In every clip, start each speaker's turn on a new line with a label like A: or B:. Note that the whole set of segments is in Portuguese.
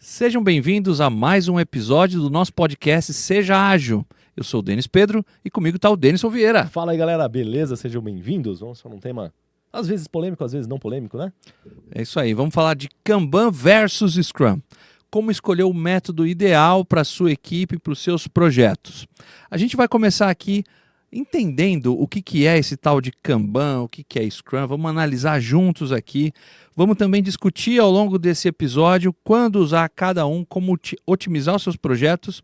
A: Sejam bem-vindos a mais um episódio do nosso podcast Seja Ágil. Eu sou o Denis Pedro e comigo está o Denison Vieira.
B: Fala aí, galera, beleza? Sejam bem-vindos. Vamos para um tema às vezes polêmico, às vezes não polêmico, né?
A: É isso aí, vamos falar de Kanban versus Scrum. Como escolher o método ideal para a sua equipe e para os seus projetos. A gente vai começar aqui entendendo o que é esse tal de Kanban, o que é Scrum. Vamos analisar juntos aqui. Vamos também discutir ao longo desse episódio quando usar cada um, como otimizar os seus projetos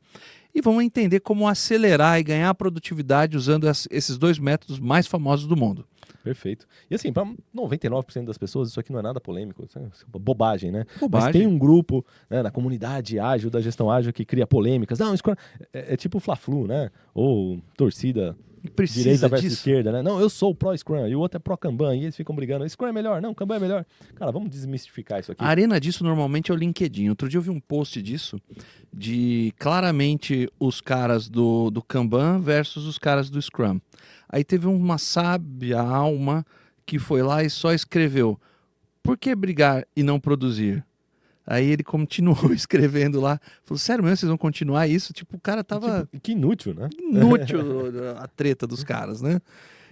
A: e vamos entender como acelerar e ganhar produtividade usando esses dois métodos mais famosos do mundo.
B: Perfeito. E assim, para 99% das pessoas, isso aqui não é nada polêmico, isso é bobagem, né?
A: Bobagem.
B: Mas tem um grupo, né, na comunidade ágil, da gestão ágil, que cria polêmicas. Não, Scrum é tipo Fla-Flu, né? Ou torcida direita versus esquerda, né? Não, eu sou pró-Scrum e o outro é pró-Kanban, e eles ficam brigando. Scrum é melhor, não, Kanban é melhor. Cara, vamos desmistificar isso aqui.
A: A arena disso normalmente é o LinkedIn. Outro dia eu vi um post disso, de claramente os caras do Kanban versus os caras do Scrum. Aí teve uma sábia alma que foi lá e só escreveu: por que brigar e não produzir? Aí ele continuou escrevendo lá. Falou, sério mesmo, vocês vão continuar isso? Tipo, o cara tava...
B: Que inútil, né?
A: Inútil a treta dos caras, né?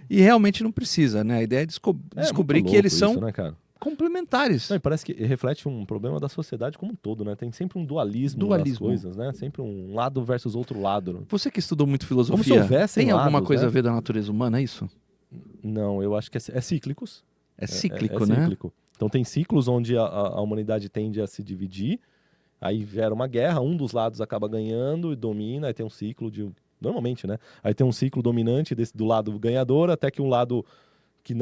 A: E realmente não precisa, né? A ideia é descobrir que eles são...
B: Isso, né, cara?
A: complementares.
B: Não, e parece que reflete um problema da sociedade como um todo, né? Tem sempre um dualismo das coisas, né? Sempre um lado versus outro lado.
A: Você que estudou muito filosofia,
B: como se houvessem
A: tem alguma
B: lados,
A: coisa
B: né?
A: a ver da natureza humana, é isso?
B: Não, eu acho que é cíclicos.
A: É cíclico,
B: É
A: né?
B: cíclico. Então tem ciclos onde a humanidade tende a se dividir, aí gera uma guerra, um dos lados acaba ganhando e domina, aí tem um ciclo de... Normalmente, né? Aí tem um ciclo dominante do lado ganhador, até que um lado que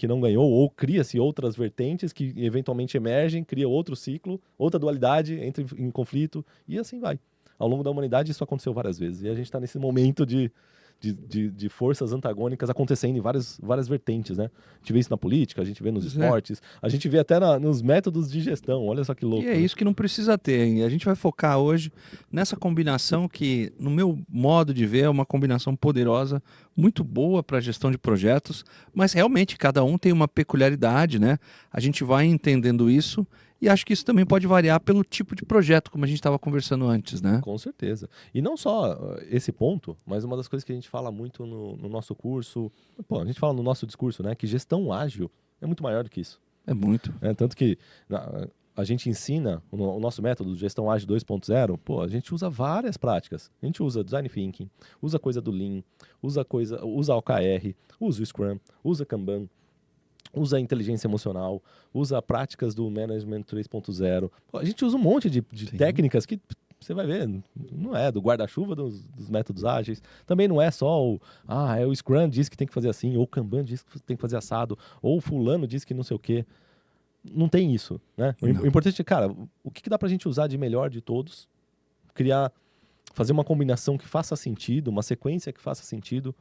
B: não ganhou, ou cria-se outras vertentes que eventualmente emergem, cria outro ciclo, outra dualidade, entra em conflito, e assim vai. Ao longo da humanidade isso aconteceu várias vezes, e a gente está nesse momento de forças antagônicas acontecendo em várias vertentes, né? A gente vê isso na política, a gente vê nos esportes, a gente vê até nos métodos de gestão, olha só que louco.
A: E é isso que não precisa ter, hein? A gente vai focar hoje nessa combinação que, no meu modo de ver, é uma combinação poderosa, muito boa para a gestão de projetos, mas realmente cada um tem uma peculiaridade, né? A gente vai entendendo isso e acho que isso também pode variar pelo tipo de projeto, como a gente estava conversando antes, né?
B: Com certeza. E não só esse ponto, mas uma das coisas que a gente fala muito no nosso curso, a gente fala no nosso discurso, né? Que gestão ágil é muito maior do que isso.
A: É muito.
B: Tanto que a gente ensina o nosso método de gestão ágil 2.0, a gente usa várias práticas. A gente usa design thinking, usa coisa do Lean, usa OKR, usa o Scrum, usa Kanban, usa inteligência emocional, usa práticas do Management 3.0. A gente usa um monte de técnicas que você vai ver, não é do guarda-chuva dos métodos ágeis. Também não é só o Scrum diz que tem que fazer assim, ou o Kanban diz que tem que fazer assado, ou o fulano diz que não sei o quê. Não tem isso, né? O importante é, cara, o que dá pra gente usar de melhor de todos, fazer uma combinação que faça sentido, uma sequência que faça sentido,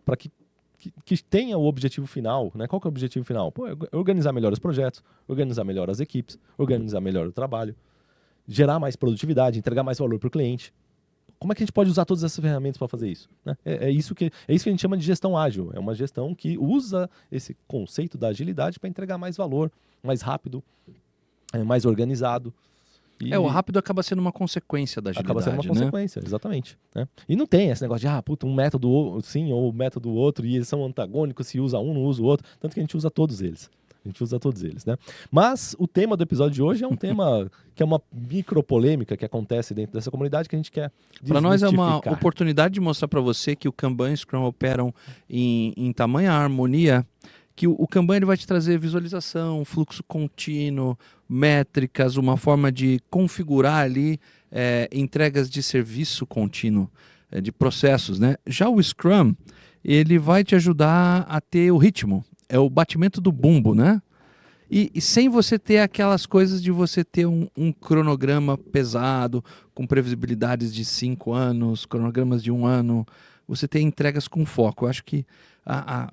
B: para que tenha o objetivo final, né? Qual que é o objetivo final? Organizar melhor os projetos, organizar melhor as equipes, organizar melhor o trabalho, gerar mais produtividade, entregar mais valor para o cliente. Como é que a gente pode usar todas essas ferramentas para fazer isso? Né? É isso que a gente chama de gestão ágil. É uma gestão que usa esse conceito da agilidade para entregar mais valor, mais rápido, mais organizado.
A: O rápido acaba sendo uma consequência da agilidade,
B: acaba sendo uma consequência, exatamente. Né? E não tem esse negócio de, um método sim ou um método outro, e eles são antagônicos, se usa um, não usa o outro. Tanto que a gente usa todos eles. Né? Mas o tema do episódio de hoje é um tema que é uma micropolêmica que acontece dentro dessa comunidade que a gente quer desmistificar.
A: Para nós é uma oportunidade de mostrar para você que o Kanban e o Scrum operam em tamanha harmonia, que o Kanban ele vai te trazer visualização, fluxo contínuo, métricas, uma forma de configurar ali entregas de serviço contínuo, de processos, né? Já o Scrum, ele vai te ajudar a ter o ritmo, é o batimento do bumbo, né? E sem você ter aquelas coisas de você ter um cronograma pesado, com previsibilidades de 5 anos, cronogramas de 1 ano, você ter entregas com foco. Eu acho que,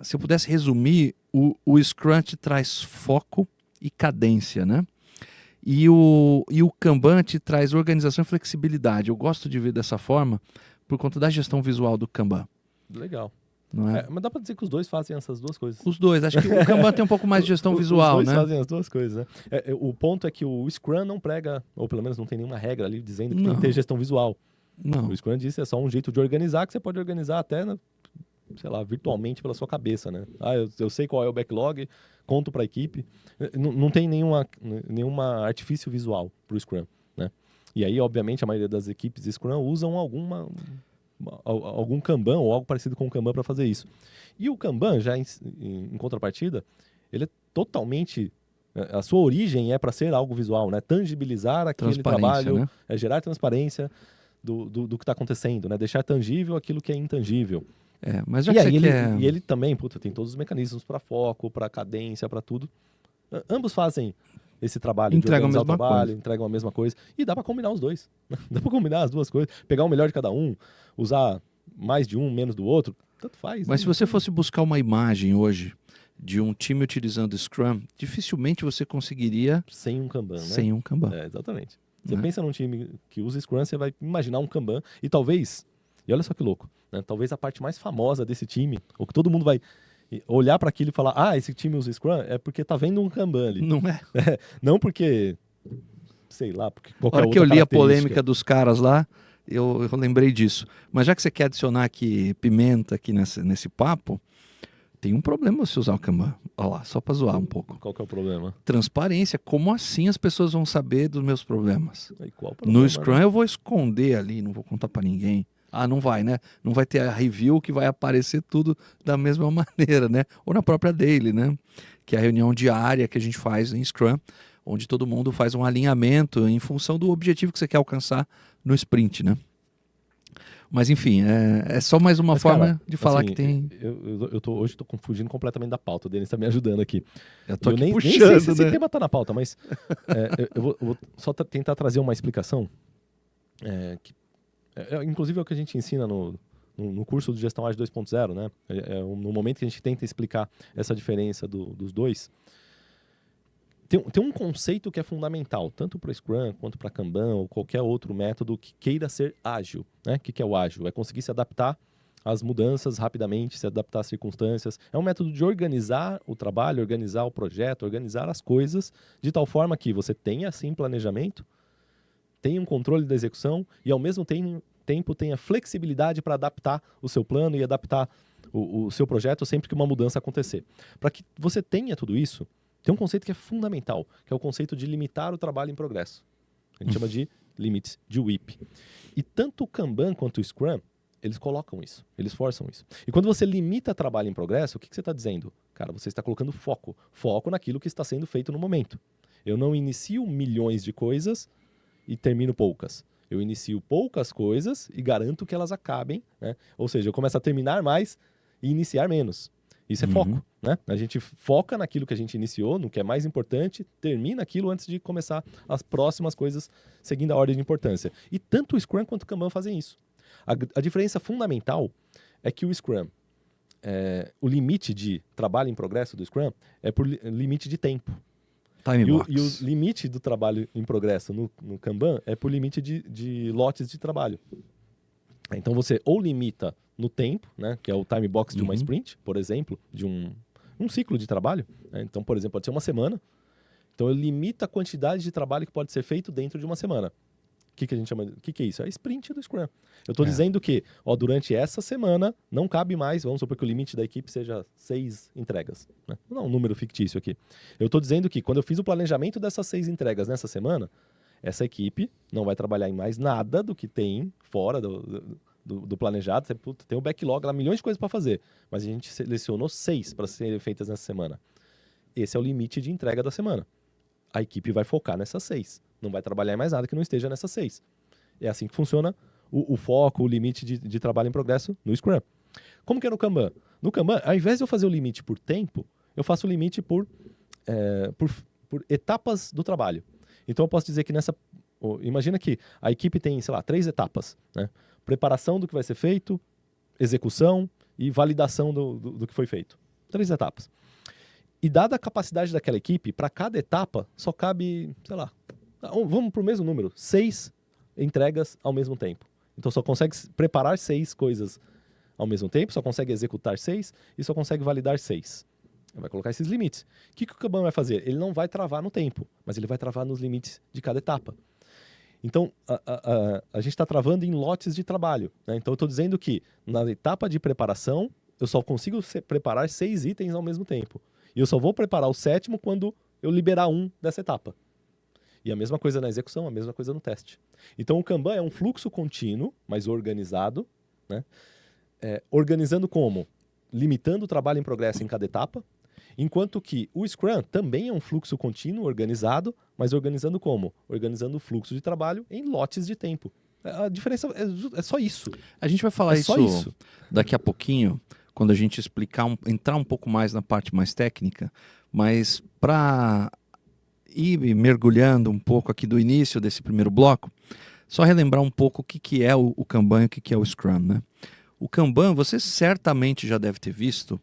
A: se eu pudesse resumir, o Scrum te traz foco e cadência, né? E o Kanban te traz organização e flexibilidade. Eu gosto de ver dessa forma por conta da gestão visual do Kanban.
B: Legal.
A: não é?
B: Mas dá para dizer que os dois fazem essas duas coisas.
A: Os dois. Acho que o Kanban tem um pouco mais de gestão visual,
B: os dois
A: né?
B: fazem as duas coisas, né? O ponto é que o Scrum não prega, ou pelo menos não tem nenhuma regra ali dizendo que tem que ter gestão visual.
A: Não.
B: O Scrum disse é só um jeito de organizar, que você pode organizar até, sei lá, virtualmente pela sua cabeça, né? Eu sei qual é o backlog, conto para a equipe. Não tem nenhuma artifício visual para o Scrum, né? E aí, obviamente, a maioria das equipes de Scrum usam algum Kanban ou algo parecido com o Kanban para fazer isso. E o Kanban, já em contrapartida, ele é totalmente... A sua origem é para ser algo visual, né? Tangibilizar aquele trabalho,
A: né?
B: Gerar transparência do que está acontecendo, né? Deixar tangível aquilo que é intangível.
A: Mas já que você quer...
B: E ele também, tem todos os mecanismos para foco, para cadência, para tudo. Ambos fazem esse trabalho de organizar o trabalho, entregam a mesma coisa. E dá para combinar os dois. Dá para combinar as duas coisas. Pegar o melhor de cada um, usar mais de um, menos do outro, tanto faz.
A: Mas se você fosse buscar uma imagem hoje de um time utilizando Scrum, dificilmente você conseguiria...
B: Sem um Kanban, né?
A: Sem um Kanban.
B: Exatamente. Você pensa num time que usa Scrum, você vai imaginar um Kanban. E talvez, e olha só que louco, né? Talvez a parte mais famosa desse time, ou que todo mundo vai olhar para aquilo e falar, esse time usa Scrum, é porque tá vendo um Kanban ali.
A: Não é?
B: Não porque, sei lá, porque qualquer
A: outra. A hora que eu li a
B: característica.
A: polêmica dos caras lá, eu lembrei disso. Mas já que você quer adicionar aqui pimenta aqui nesse papo, tem um problema você usar o Kanban. Olha lá, só para zoar um pouco.
B: Qual que é o problema?
A: Transparência. Como assim as pessoas vão saber dos meus problemas?
B: E qual o problema,
A: no Scrum eu vou esconder ali, não vou contar para ninguém. Não vai, né? Não vai ter a review que vai aparecer tudo da mesma maneira, né? Ou na própria daily, né? Que é a reunião diária que a gente faz em Scrum, onde todo mundo faz um alinhamento em função do objetivo que você quer alcançar no sprint, né? Mas enfim, é só mais uma forma, cara, de falar, assim, que tem...
B: Hoje estou fugindo completamente da pauta, o Denis está me ajudando aqui.
A: Eu tô aqui puxando,
B: nem sei se
A: né?
B: esse tema está na pauta, mas eu vou só tentar trazer uma explicação inclusive é o que a gente ensina no curso de Gestão Ágil 2.0, né? No momento que a gente tenta explicar essa diferença dos dois, tem um conceito que é fundamental, tanto para o Scrum quanto para Kanban ou qualquer outro método que queira ser ágil, né? O que é o ágil? É conseguir se adaptar às mudanças rapidamente, se adaptar às circunstâncias. É um método de organizar o trabalho, organizar o projeto, organizar as coisas de tal forma que você tenha, sim, planejamento, tenha um controle da execução e, ao mesmo tempo, tenha flexibilidade para adaptar o seu plano e adaptar o seu projeto sempre que uma mudança acontecer. Para que você tenha tudo isso, tem um conceito que é fundamental, que é o conceito de limitar o trabalho em progresso. A gente chama de limites de WIP. E tanto o Kanban quanto o Scrum, eles colocam isso, eles forçam isso. E quando você limita trabalho em progresso, o que você está dizendo? Cara, você está colocando foco naquilo que está sendo feito no momento. Eu não inicio milhões de coisas e termino poucas. Eu inicio poucas coisas e garanto que elas acabem, né? Ou seja, eu começo a terminar mais e iniciar menos. Isso é foco, né? A gente foca naquilo que a gente iniciou, no que é mais importante, termina aquilo antes de começar as próximas coisas seguindo a ordem de importância. E tanto o Scrum quanto o Kanban fazem isso. A diferença fundamental é que o Scrum, o limite de trabalho em progresso do Scrum é por limite de tempo. E o limite do trabalho em progresso no Kanban é por limite de lotes de trabalho. Então você ou limita no tempo, né, que é o time box de uma sprint, por exemplo, de um ciclo de trabalho. Né? Então, por exemplo, pode ser uma semana. Então eu limito a quantidade de trabalho que pode ser feito dentro de uma semana. O que a gente chama? O que é isso? É a sprint do Scrum. Eu estou dizendo que durante essa semana não cabe mais, vamos supor que o limite da equipe seja 6 entregas. Né? Não é um número fictício aqui. Eu estou dizendo que quando eu fiz o planejamento dessas 6 entregas nessa semana, essa equipe não vai trabalhar em mais nada do que tem fora do planejado. Tem o backlog lá, milhões de coisas para fazer, mas a gente selecionou 6 para serem feitas nessa semana. Esse é o limite de entrega da semana. A equipe vai focar nessas 6. Não vai trabalhar em mais nada que não esteja nessas 6. É assim que funciona o foco, o limite de trabalho em progresso no Scrum. Como que é no Kanban? No Kanban, ao invés de eu fazer o limite por tempo, eu faço o limite por etapas do trabalho. Então eu posso dizer que imagina que a equipe tem, 3 etapas, né? Preparação do que vai ser feito, execução e validação do que foi feito. 3 etapas. E dada a capacidade daquela equipe, para cada etapa só cabe, vamos para o mesmo número, 6 entregas ao mesmo tempo. Então só consegue preparar 6 coisas ao mesmo tempo, só consegue executar 6 e só consegue validar 6. Vai colocar esses limites. O que o Kanban vai fazer? Ele não vai travar no tempo, mas ele vai travar nos limites de cada etapa. Então, a gente está travando em lotes de trabalho, né? Então, eu estou dizendo que na etapa de preparação, eu só consigo preparar 6 itens ao mesmo tempo. E eu só vou preparar o 7º quando eu liberar um dessa etapa. E a mesma coisa na execução, a mesma coisa no teste. Então, o Kanban é um fluxo contínuo, mas organizado, né? Organizando como? Limitando o trabalho em progresso em cada etapa, enquanto que o Scrum também é um fluxo contínuo, organizado, mas organizando como? Organizando o fluxo de trabalho em lotes de tempo. A diferença é só isso.
A: A gente vai falar
B: só isso
A: daqui a pouquinho, quando a gente explicar, entrar um pouco mais na parte mais técnica, mas para ir mergulhando um pouco aqui do início desse primeiro bloco, só relembrar um pouco o que é o Kanban e o que é o Scrum, né? O Kanban, você certamente já deve ter visto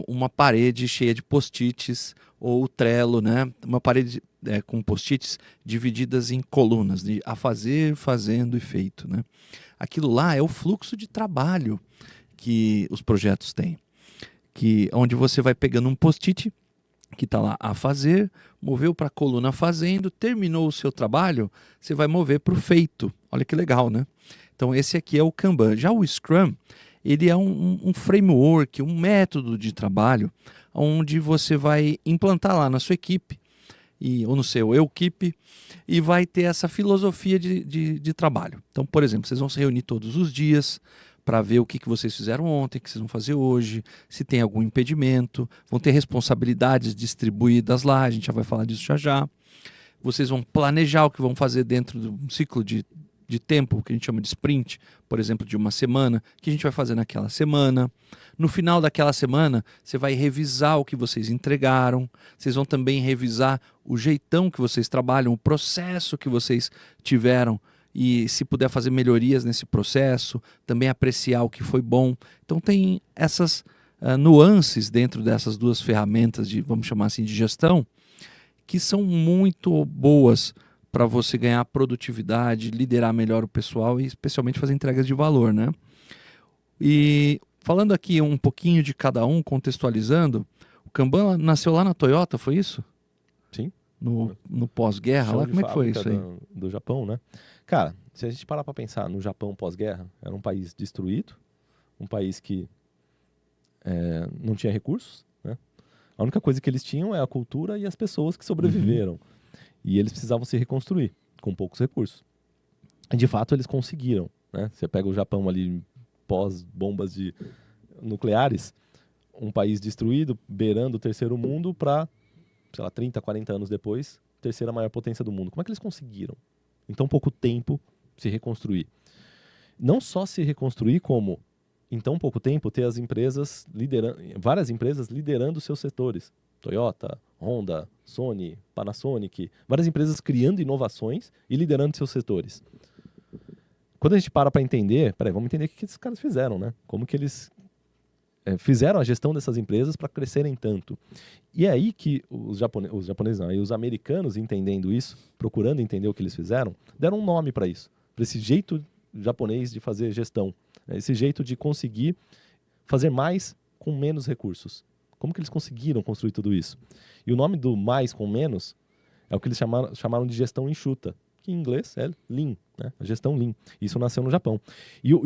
A: uma parede cheia de post-its, ou o Trello, né? Uma parede com post-its divididas em colunas, de a fazer, fazendo e feito, né? Aquilo lá é o fluxo de trabalho que os projetos têm, onde você vai pegando um post-it que está lá a fazer, moveu para a coluna fazendo, terminou o seu trabalho, você vai mover para o feito. Olha que legal, né? Então esse aqui é o Kanban. Já o Scrum, ele é um framework, um método de trabalho, onde você vai implantar lá na sua equipe, ou no seu equipe, e vai ter essa filosofia de trabalho. Então, por exemplo, vocês vão se reunir todos os dias para ver o que vocês fizeram ontem, o que vocês vão fazer hoje, se tem algum impedimento, vão ter responsabilidades distribuídas lá, a gente já vai falar disso já já. Vocês vão planejar o que vão fazer dentro de um ciclo de tempo, que a gente chama de sprint, por exemplo, de uma semana, que a gente vai fazer naquela semana. No final daquela semana, você vai revisar o que vocês entregaram, vocês vão também revisar o jeitão que vocês trabalham, o processo que vocês tiveram, e se puder fazer melhorias nesse processo, também apreciar o que foi bom. Então tem essas nuances dentro dessas duas ferramentas de, vamos chamar assim, de gestão, que são muito boas para você ganhar produtividade, liderar melhor o pessoal e especialmente fazer entregas de valor, né? E falando aqui um pouquinho de cada um, contextualizando, o Kanban nasceu lá na Toyota, foi isso?
B: Sim.
A: No pós-guerra lá, como é que foi isso aí?
B: Do Japão, né? Cara, se a gente parar para pensar no Japão pós-guerra, era um país destruído, um país que não tinha recursos, né? A única coisa que eles tinham é a cultura e as pessoas que sobreviveram. E eles precisavam se reconstruir com poucos recursos. E de fato eles conseguiram, né? Você pega o Japão ali pós-bombas nucleares, um país destruído, beirando o terceiro mundo para, sei lá, 30, 40 anos depois, terceira maior potência do mundo. Como é que eles conseguiram, em tão pouco tempo, se reconstruir? Não só se reconstruir, como, em tão pouco tempo, ter várias empresas liderando seus setores. Toyota, Honda, Sony, Panasonic, várias empresas criando inovações e liderando seus setores. Quando a gente para entender, vamos entender o que esses caras fizeram, né? Como que eles fizeram a gestão dessas empresas para crescerem tanto. E é aí que os japoneses não, e os americanos, entendendo isso, procurando entender o que eles fizeram, deram um nome para isso, para esse jeito japonês de fazer gestão, esse jeito de conseguir fazer mais com menos recursos. Como que eles conseguiram construir tudo isso? E o nome do mais com menos é o que eles chamaram de gestão enxuta, que em inglês é Lean, né? A gestão Lean. Isso nasceu no Japão. E a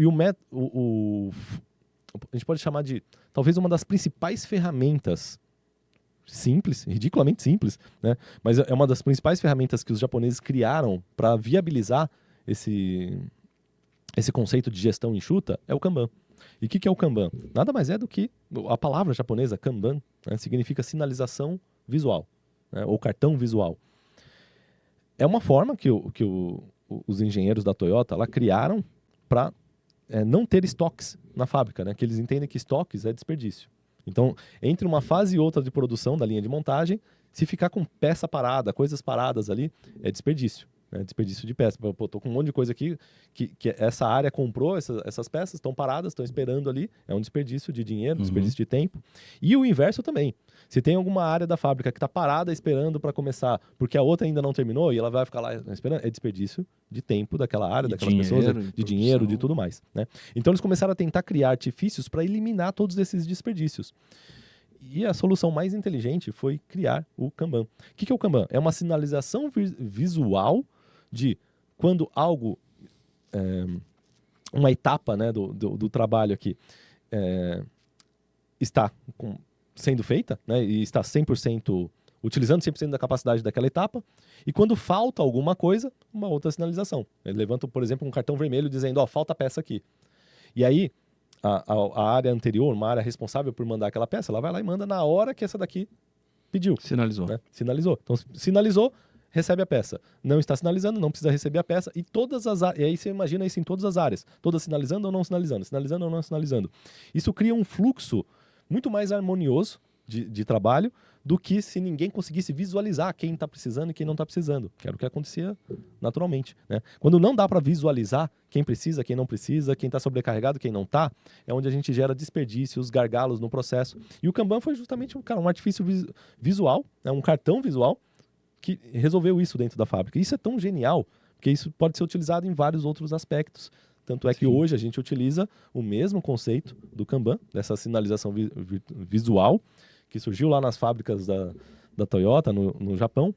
B: gente pode chamar de talvez uma das principais ferramentas simples, ridiculamente simples, né? Mas é uma das principais ferramentas que os japoneses criaram para viabilizar esse conceito de gestão enxuta, é o Kanban. E o que é o Kanban? Nada mais é do que a palavra japonesa Kanban, né, significa sinalização visual, né, ou cartão visual. É uma forma que os engenheiros da Toyota lá criaram para não ter estoques na fábrica, né, que eles entendem que estoques é desperdício. Então, entre uma fase e outra de produção da linha de montagem, se ficar com peça parada, coisas paradas ali, é desperdício. né? Desperdício de peça. Pô, tô com um monte de coisa aqui que essa área comprou essas peças, estão paradas, estão esperando ali. É um desperdício de dinheiro, desperdício de tempo. E o inverso também. Se tem alguma área da fábrica que está parada esperando para começar, porque a outra ainda não terminou e ela vai ficar lá esperando, é desperdício de tempo daquela área, daquelas pessoas, de dinheiro, de tudo mais, né? Então eles começaram a tentar criar artifícios para eliminar todos esses desperdícios. E a solução mais inteligente foi criar o Kanban. O que é o Kanban? É uma sinalização visual de quando algo, uma etapa, né, do trabalho aqui está sendo feita, né, e está 100%, utilizando 100% da capacidade daquela etapa, e quando falta alguma coisa, uma outra sinalização. Ele levanta, por exemplo, um cartão vermelho dizendo, ó, falta peça aqui. E aí, a área anterior, uma área responsável por mandar aquela peça, ela vai lá e manda na hora que essa daqui pediu.
A: Sinalizou.
B: Né? Sinalizou. Então, sinalizou, recebe a peça. Não está sinalizando, não precisa receber a peça. E todas as áreas. E aí você imagina isso em todas as áreas. Todas sinalizando ou não sinalizando. Sinalizando ou não sinalizando. Isso cria um fluxo muito mais harmonioso de trabalho do que se ninguém conseguisse visualizar quem está precisando e quem não está precisando, que era o que acontecia naturalmente, né? Quando não dá para visualizar quem precisa, quem não precisa, quem está sobrecarregado, quem não está, é onde a gente gera desperdícios, gargalos no processo. E o Kanban foi justamente um artifício visual, né? Um cartão visual que resolveu isso dentro da fábrica. Isso é tão genial, porque isso pode ser utilizado em vários outros aspectos. Tanto é que hoje a gente utiliza o mesmo conceito do Kanban, dessa sinalização visual, que surgiu lá nas fábricas da Toyota, no Japão,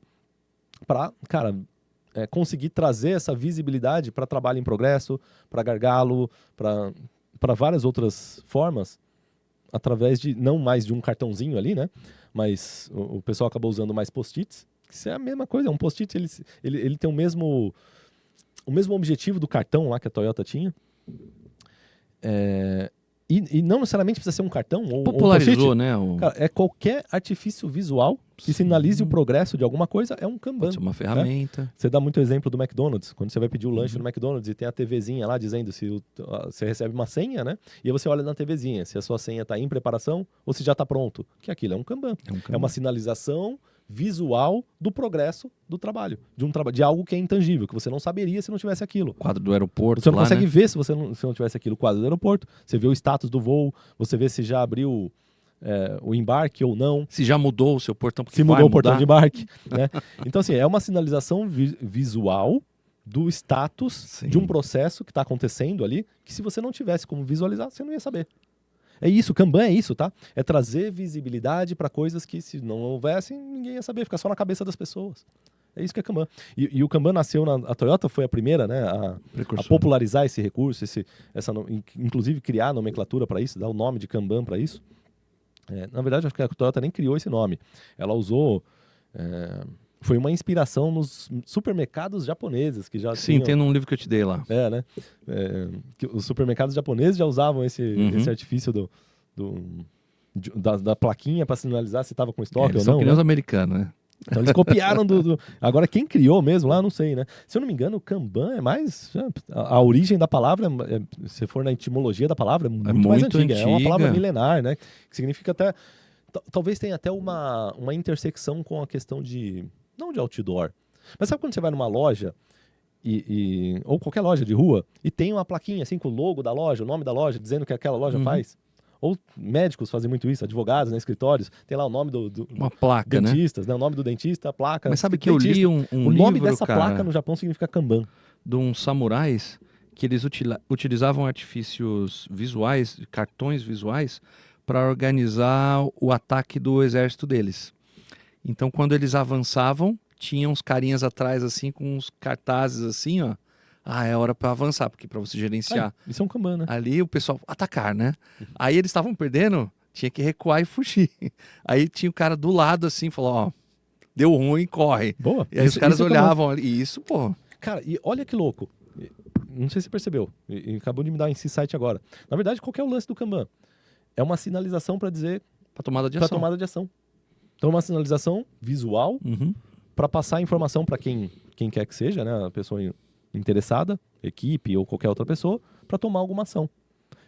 B: para, conseguir trazer essa visibilidade para trabalho em progresso, para gargalo, para várias outras formas, através de, não mais de um cartãozinho ali, né? Mas o pessoal acabou usando mais post-its. Isso é a mesma coisa, um post-it ele tem o mesmo objetivo do cartão lá que a Toyota tinha. E não necessariamente precisa ser um cartão ou
A: popularizou,
B: um
A: né?
B: Cara, é qualquer artifício visual que sinalize o progresso de alguma coisa, é um Kanban.
A: Pode ser uma ferramenta.
B: Né? Você dá muito exemplo do McDonald's. Quando você vai pedir o lanche no McDonald's e tem a TVzinha lá dizendo se você recebe uma senha, né? E aí você olha na TVzinha se a sua senha está em preparação ou se já está pronto. Que aquilo é um Kanban. É uma sinalização visual do progresso do trabalho, de algo que é intangível, que você não saberia se não tivesse aquilo.
A: Quadro do aeroporto.
B: Você não consegue
A: né?
B: ver se não tivesse aquilo, o quadro do aeroporto. Você vê o status do voo, você vê se já abriu o embarque ou não.
A: Se já mudou o seu portão, porque
B: se mudou o portão de embarque. Né? Então, assim, é uma sinalização visual do status de um processo que está acontecendo ali, que se você não tivesse como visualizar, você não ia saber. É isso, Kanban é isso, tá? É trazer visibilidade para coisas que se não houvessem, ninguém ia saber, fica só na cabeça das pessoas. É isso que é Kanban. E o Kanban nasceu a Toyota foi a primeira, né, a popularizar esse recurso, inclusive criar a nomenclatura para isso, dar o nome de Kanban para isso. Na verdade, acho que a Toyota nem criou esse nome. Ela usou... foi uma inspiração nos supermercados japoneses que já
A: Sim, tem num livro que eu te dei lá.
B: Né? Que os supermercados japoneses já usavam esse artifício da plaquinha para sinalizar se estava com estoque ou não.
A: São que nem os americanos, né?
B: Então eles copiaram Agora, quem criou mesmo lá, não sei, né? Se eu não me engano, o Kanban é mais... A origem da palavra, se for na etimologia da palavra, é muito mais antiga. É uma palavra milenar, né? Que significa até... Talvez tenha até uma intersecção com a questão não de outdoor. Mas sabe quando você vai numa loja, ou qualquer loja de rua, e tem uma plaquinha assim com o logo da loja, o nome da loja, dizendo que aquela loja faz? Ou médicos fazem muito isso, advogados, né, escritórios, tem lá o nome
A: uma placa,
B: dentistas, né? O nome do dentista, a placa.
A: Mas sabe que eu li um
B: o nome
A: livro,
B: dessa placa no Japão significa Kanban.
A: De uns samurais que eles utilizavam artifícios visuais, cartões visuais, para organizar o ataque do exército deles. Então, quando eles avançavam, tinha uns carinhas atrás, assim, com uns cartazes, assim, ó. É hora para avançar, porque para você gerenciar.
B: Isso é um Kanban, né?
A: Ali o pessoal atacar, né? Aí eles estavam perdendo, tinha que recuar e fugir. Aí tinha o cara do lado, assim, falou, ó, deu ruim, corre.
B: Boa.
A: E aí os caras olhavam ali, e isso, pô.
B: Cara, e olha que louco. Não sei se você percebeu, e acabou de me dar esse insight agora. Na verdade, qual que é o lance do Kanban? É uma sinalização para dizer...
A: Para tomada de
B: ação. Então, uma sinalização visual para passar a informação para quem quer que seja, né? A pessoa interessada, equipe ou qualquer outra pessoa, para tomar alguma ação.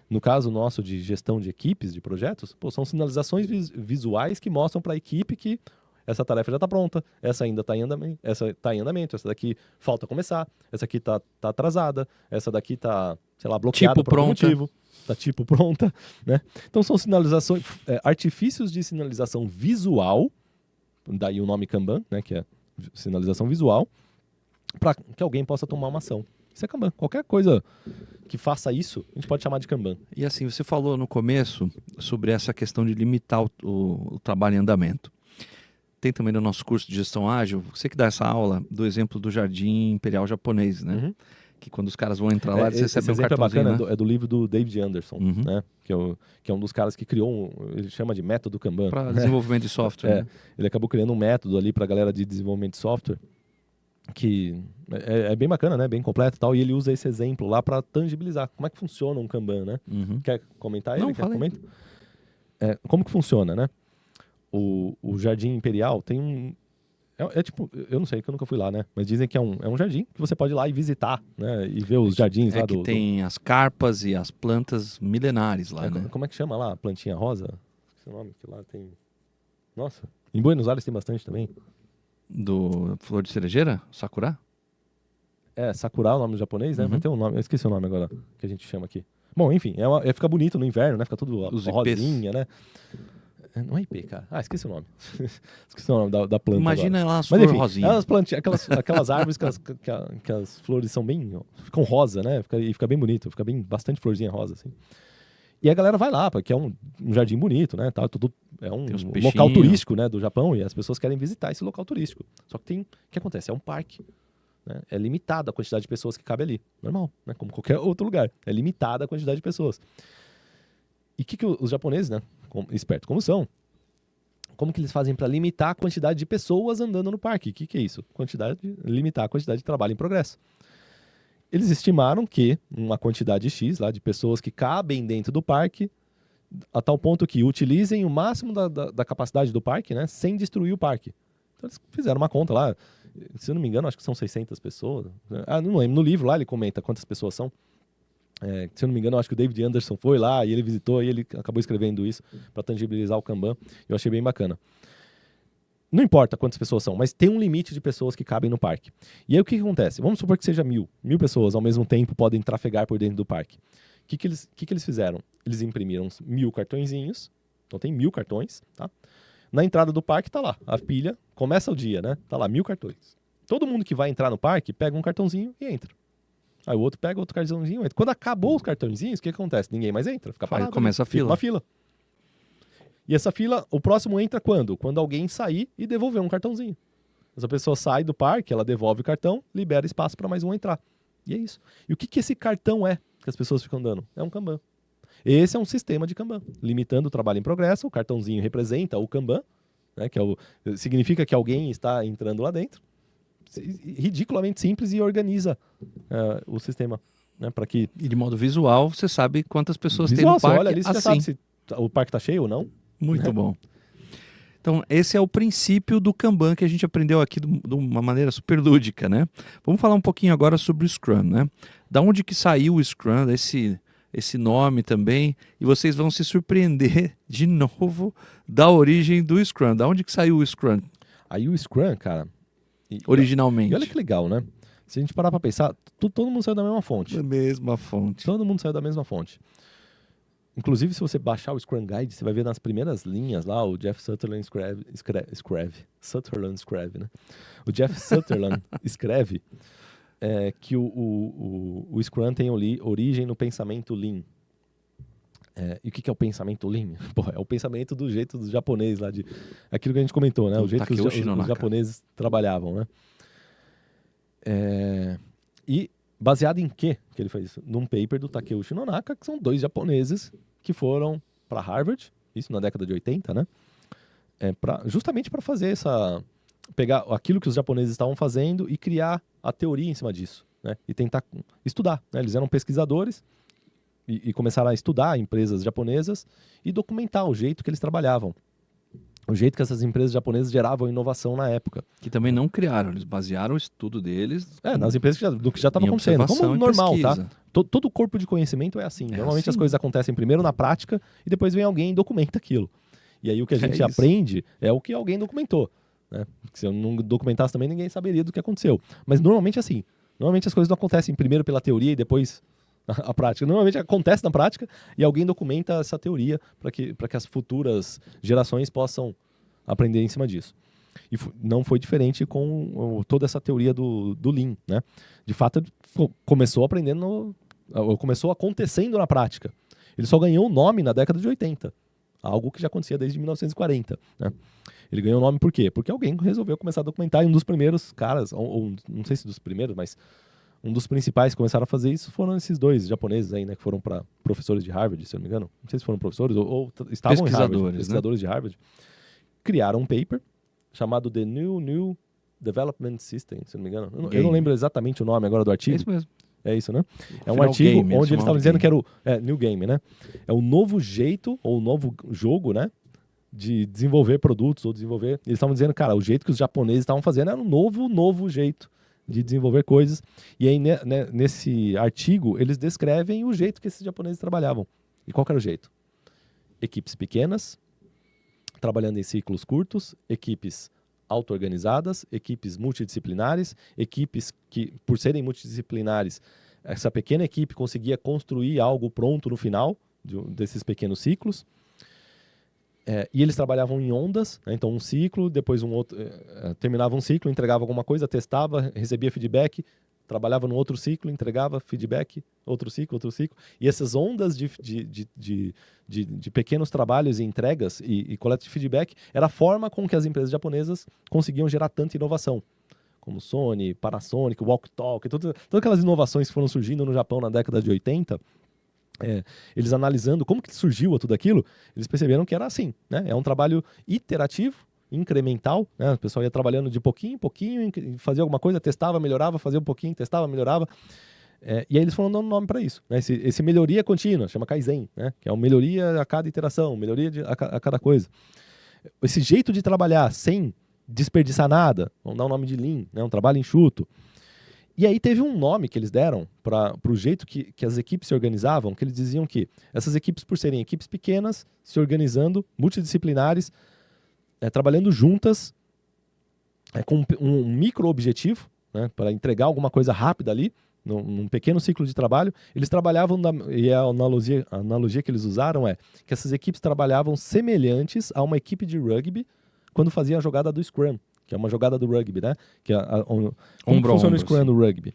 B: No caso nosso de gestão de equipes, de projetos, são sinalizações visuais que mostram para a equipe que essa tarefa já está pronta, essa ainda está em andamento, essa daqui falta começar, essa aqui tá atrasada, essa daqui tá, sei lá, bloqueada
A: Tipo
B: por algum
A: pronta.
B: motivo. Tá tipo pronta, né? Então são sinalizações, artifícios de sinalização visual, daí o nome Kanban, né, que é sinalização visual, para que alguém possa tomar uma ação. Isso é Kanban. Qualquer coisa que faça isso, a gente pode chamar de Kanban.
A: E assim, você falou no começo sobre essa questão de limitar o trabalho em andamento. Tem também no nosso curso de gestão ágil, você que dá essa aula do exemplo do jardim imperial japonês, né?
B: Uhum.
A: Que quando os caras vão entrar lá, eles
B: Esse
A: recebem um
B: exemplo é
A: cartãozinho,
B: bacana,
A: né?
B: é do livro do David Anderson,
A: Uhum.
B: né? Que é um dos caras que criou, ele chama de método Kanban.
A: Para desenvolvimento de software, né?
B: Ele acabou criando um método ali para a galera de desenvolvimento de software que é bem bacana, né? Bem completo e tal. E ele usa esse exemplo lá para tangibilizar como é que funciona um Kanban, né?
A: Uhum.
B: Quer comentar ele?
A: Não,
B: Quer
A: fala aí.
B: comentar? Como que funciona, né? O Jardim Imperial tem um... tipo, eu não sei, que eu nunca fui lá, né? Mas dizem que é um jardim que você pode ir lá e visitar, né? E ver os jardins lá
A: que tem as carpas e as plantas milenares lá, né?
B: Como é que chama lá? A plantinha rosa? Esqueci o nome, que lá tem... Nossa, em Buenos Aires tem bastante também.
A: Do flor de cerejeira? Sakura?
B: Sakura é o nome japonês, né?
A: Uhum.
B: Mas tem um nome, eu esqueci o nome agora, que a gente chama aqui. Bom, enfim, fica bonito no inverno, né? Fica tudo
A: Os
B: rosinha, né? Não é IP, cara. Esqueci o nome. Esqueci o nome da planta.
A: Imagina
B: agora.
A: lá as
B: Mas
A: flores
B: enfim,
A: rosinhas.
B: aquelas árvores que as flores são bem... Ficam rosa, né? Fica bem bonito. Fica bastante florzinha rosa, assim. E a galera vai lá, porque é um jardim bonito, né? Tá, é um local turístico, né, do Japão, e as pessoas querem visitar esse local turístico. Só que o que acontece? É um parque. Né? É limitada a quantidade de pessoas que cabe ali. Normal, né? Como qualquer outro lugar. É limitada a quantidade de pessoas. E o que os japoneses, né, espertos como são, como que eles fazem para limitar a quantidade de pessoas andando no parque? O que é isso? Limitar a quantidade de trabalho em progresso. Eles estimaram que uma quantidade X lá de pessoas que cabem dentro do parque, a tal ponto que utilizem o máximo da capacidade do parque, né, sem destruir o parque. Então eles fizeram uma conta lá, se eu não me engano, acho que são 600 pessoas. Não lembro, no livro lá ele comenta quantas pessoas são. Se eu não me engano, acho que o David Anderson foi lá e ele visitou e ele acabou escrevendo isso para tangibilizar o Kanban. Eu achei bem bacana. Não importa quantas pessoas são, mas tem um limite de pessoas que cabem no parque. E aí o que acontece? Vamos supor que seja 1.000 pessoas ao mesmo tempo podem trafegar por dentro do parque. O que eles fizeram? Eles imprimiram 1.000 cartõezinhos, então tem 1.000 cartões, tá? Na entrada do parque tá lá, a pilha, começa o dia, né? Tá lá 1.000 cartões. Todo mundo que vai entrar no parque pega um cartãozinho e entra. Aí o outro pega outro cartãozinho e entra. Quando acabou os cartõezinhos, o que acontece? Ninguém mais entra, fica parado.
A: Começa a fila.
B: Fica uma fila. E essa fila, o próximo entra quando? Quando alguém sair e devolver um cartãozinho. Essa pessoa sai do parque, ela devolve o cartão, libera espaço para mais um entrar. E é isso. E o que esse cartão é que as pessoas ficam dando? É um Kanban. Esse é um sistema de Kanban. Limitando o trabalho em progresso, o cartãozinho representa o Kanban, né, que significa que alguém está entrando lá dentro. Ridiculamente simples e organiza o sistema. Né, para que...
A: E de modo visual, você sabe quantas pessoas tem
B: no
A: parque.
B: Você olha ali, você já sabe se o parque está cheio ou não.
A: Muito bom. Então, esse é o princípio do Kanban que a gente aprendeu aqui de uma maneira super lúdica, né? Vamos falar um pouquinho agora sobre o Scrum, né? Da onde que saiu o Scrum, esse nome também, e vocês vão se surpreender de novo da origem do Scrum. Da onde que saiu o Scrum?
B: Aí o Scrum, cara...
A: Originalmente.
B: E olha que legal, né? Se a gente parar pra pensar, todo mundo saiu da mesma fonte.
A: Da mesma fonte.
B: Todo mundo saiu da mesma fonte. Inclusive, se você baixar o Scrum Guide, você vai ver nas primeiras linhas lá, o Jeff Sutherland escreve, né? O Jeff Sutherland escreve que o Scrum tem origem no pensamento Lean. E o que é o pensamento Lean? É o pensamento do jeito do japonês lá, aquilo que a gente comentou, né? O jeito que os japoneses trabalhavam, né? E baseado em quê que ele fez isso? Num paper do Takeuchi Nonaka, que são 2 japoneses que foram para Harvard, isso na década de 80, né? Justamente para fazer pegar aquilo que os japoneses estavam fazendo e criar a teoria em cima disso, né? E tentar estudar, né? Eles eram pesquisadores e começaram a estudar empresas japonesas e documentar o jeito que eles trabalhavam. O jeito que essas empresas japonesas geravam inovação na época.
A: Que também não criaram, eles basearam o estudo deles...
B: nas empresas do que já estava acontecendo. Como normal, tá? Todo corpo de conhecimento é assim. Normalmente as coisas acontecem primeiro na prática e depois vem alguém e documenta aquilo. E aí o que a gente aprende é o que alguém documentou. né? Se eu não documentasse também, ninguém saberia do que aconteceu. Mas normalmente é assim. Normalmente as coisas não acontecem primeiro pela teoria e depois a prática. Normalmente acontece na prática e alguém documenta essa teoria para que as futuras gerações possam aprender em cima disso. E não foi diferente com toda essa teoria do Lean, né? De fato, começou aprendendo, começou acontecendo na prática. Ele só ganhou o nome na década de 80, algo que já acontecia desde 1940, né? Ele ganhou o nome por quê? Porque alguém resolveu começar a documentar, e um dos primeiros caras, ou não sei se dos primeiros, mas um dos principais que começaram a fazer isso foram esses dois japoneses aí, né, que foram para professores de Harvard, se eu não me engano. Não sei se foram professores ou estavam em Harvard, pesquisadores, né? De Harvard. Criaram um paper chamado The New Development System, se eu não me engano. Eu não lembro exatamente o nome agora do artigo.
A: É isso mesmo.
B: É isso, né? É um artigo onde eles estavam dizendo que era o New Game, né? É o novo jeito, ou o novo jogo, né? De desenvolver produtos ou desenvolver... Eles estavam dizendo, cara, o jeito que os japoneses estavam fazendo era um novo jeito de desenvolver coisas. E aí, nesse artigo, eles descrevem o jeito que esses japoneses trabalhavam. E qual que era o jeito? Equipes pequenas, trabalhando em ciclos curtos, equipes auto-organizadas, equipes multidisciplinares, equipes que, por serem multidisciplinares, essa pequena equipe conseguia construir algo pronto no final desses pequenos ciclos. E eles trabalhavam em ondas, né? Então um ciclo, depois um outro, terminava um ciclo, entregava alguma coisa, testava, recebia feedback, trabalhava no outro ciclo, entregava feedback, outro ciclo. E essas ondas de pequenos trabalhos e entregas e coleta de feedback era a forma com que as empresas japonesas conseguiam gerar tanta inovação. Como Sony, Panasonic, Walktalk, todas aquelas inovações que foram surgindo no Japão na década de 80, eles analisando como que surgiu tudo aquilo, eles perceberam que era assim, né? É um trabalho iterativo, incremental, né? O pessoal ia trabalhando de pouquinho em pouquinho, fazia alguma coisa, testava, melhorava, fazia um pouquinho, testava, melhorava. E aí eles foram dando nome para isso, né? Esse melhoria contínua, chama Kaizen, né? Que é uma melhoria a cada iteração, melhoria a cada coisa. Esse jeito de trabalhar sem desperdiçar nada, vamos dar o nome de Lean, né? Um trabalho enxuto. E aí teve um nome que eles deram para o jeito que as equipes se organizavam, que eles diziam que essas equipes, por serem equipes pequenas, se organizando, multidisciplinares, trabalhando juntas, com um micro-objetivo, né, para entregar alguma coisa rápida ali, num pequeno ciclo de trabalho, eles trabalhavam, e a analogia que eles usaram é que essas equipes trabalhavam semelhantes a uma equipe de rugby quando fazia a jogada do Scrum, que é uma jogada do rugby, né? Que como funciona o Scrum no rugby?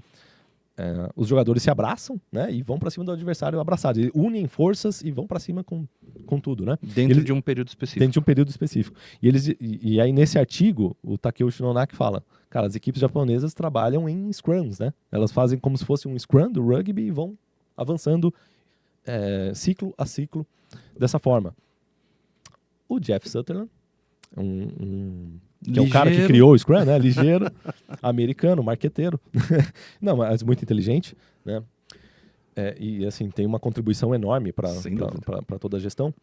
B: Os jogadores se abraçam, né? E vão para cima do adversário abraçados. Eles unem forças e vão para cima com tudo, né?
A: Dentro de um período específico.
B: Dentro de um período específico. E aí, nesse artigo, o Takeuchi Nonaki fala, cara, as equipes japonesas trabalham em Scrums, né? Elas fazem como se fosse um Scrum do rugby e vão avançando ciclo a ciclo dessa forma. O Jeff Sutherland, que é o cara que criou o Scrum, né? Ligeiro, americano, marqueteiro. Não, mas muito inteligente, né? E assim, tem uma contribuição enorme para toda a gestão,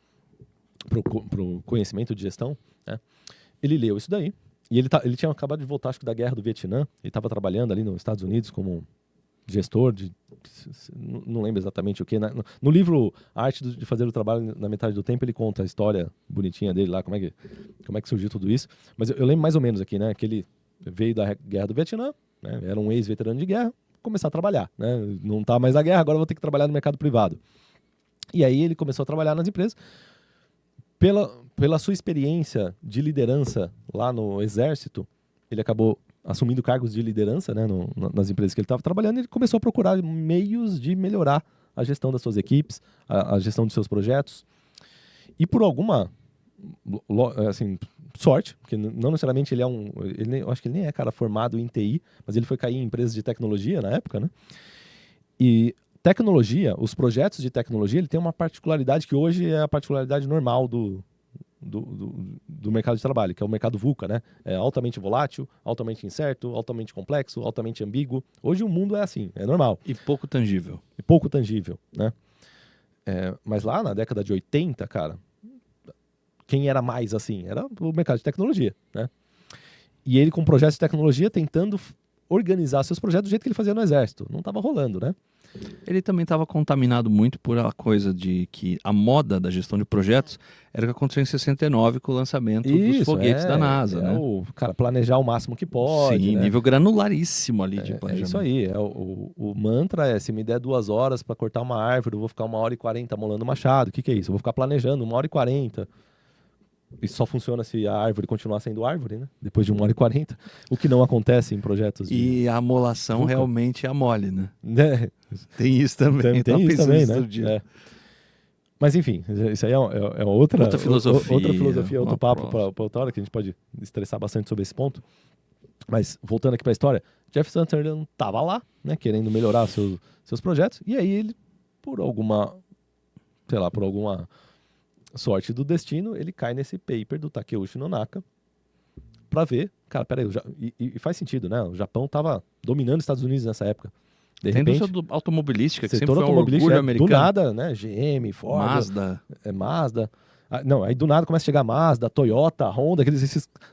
B: para o conhecimento de gestão, né? Ele leu isso daí, e ele tinha acabado de voltar, acho que da Guerra do Vietnã, ele estava trabalhando ali nos Estados Unidos como gestor não lembro exatamente o que. No livro A Arte de Fazer o Trabalho na Metade do Tempo, ele conta a história bonitinha dele lá, como é que surgiu tudo isso. Mas eu lembro mais ou menos aqui, né, que ele veio da Guerra do Vietnã, né, era um ex-veterano de guerra, começar a trabalhar, né, não tá mais na guerra, agora vou ter que trabalhar no mercado privado. E aí ele começou a trabalhar nas empresas. Pela sua experiência de liderança lá no Exército, ele acabou assumindo cargos de liderança, né, nas empresas que ele estava trabalhando, e ele começou a procurar meios de melhorar a gestão das suas equipes, a gestão de seus projetos. E por alguma sorte, porque não necessariamente ele eu acho que ele nem é cara formado em TI, mas ele foi cair em empresas de tecnologia na época, né? E tecnologia, os projetos de tecnologia, ele tem uma particularidade que hoje é a particularidade normal do mercado de trabalho, que é o mercado VUCA, né? É altamente volátil, altamente incerto, altamente complexo, altamente ambíguo. Hoje o mundo é assim, é normal.
A: E pouco tangível.
B: Né? Mas lá na década de 80, cara, quem era mais assim? Era o mercado de tecnologia, né? E ele com projetos de tecnologia tentando organizar seus projetos do jeito que ele fazia no exército. Não estava rolando, né?
A: Ele também estava contaminado muito por aquela coisa de que a moda da gestão de projetos era o que aconteceu em 69 com o lançamento dos foguetes da NASA, né?
B: Cara, planejar o máximo que pode,
A: Sim,
B: né?
A: nível granularíssimo ali de
B: É
A: planejamento.
B: isso aí. O mantra é, se me der 2 horas para cortar uma árvore, eu vou ficar 1h40 molando machado. O que é isso? Eu vou ficar planejando 1h40. Isso só funciona se a árvore continuar sendo árvore, né? Depois de 1h40. O que não acontece em projetos de...
A: E a amolação
B: VUCA.
A: realmente amole, né?
B: Né?
A: Tem isso também.
B: Tem
A: Tava
B: isso
A: pensando
B: também,
A: nisso
B: né?
A: outro dia.
B: É. Mas enfim, isso aí é outra
A: filosofia,
B: outra filosofia, outro
A: uma
B: papo
A: próxima.
B: para outra hora, que a gente pode estressar bastante sobre esse ponto. Mas voltando aqui para a história, Jeff Sutherland estava lá, né, querendo melhorar seus projetos, e aí ele, por alguma sorte do destino, ele cai nesse paper do Takeuchi Nonaka para ver, cara, peraí, e faz sentido, né? O Japão estava dominando os Estados Unidos nessa época. De
A: Tem
B: repente,
A: indústria automobilística, que sempre
B: setor
A: foi um
B: automobilístico,
A: orgulho
B: do
A: americano.
B: nada, né? GM, Ford,
A: Mazda.
B: Não, aí do nada começa a chegar Mazda, Toyota, Honda,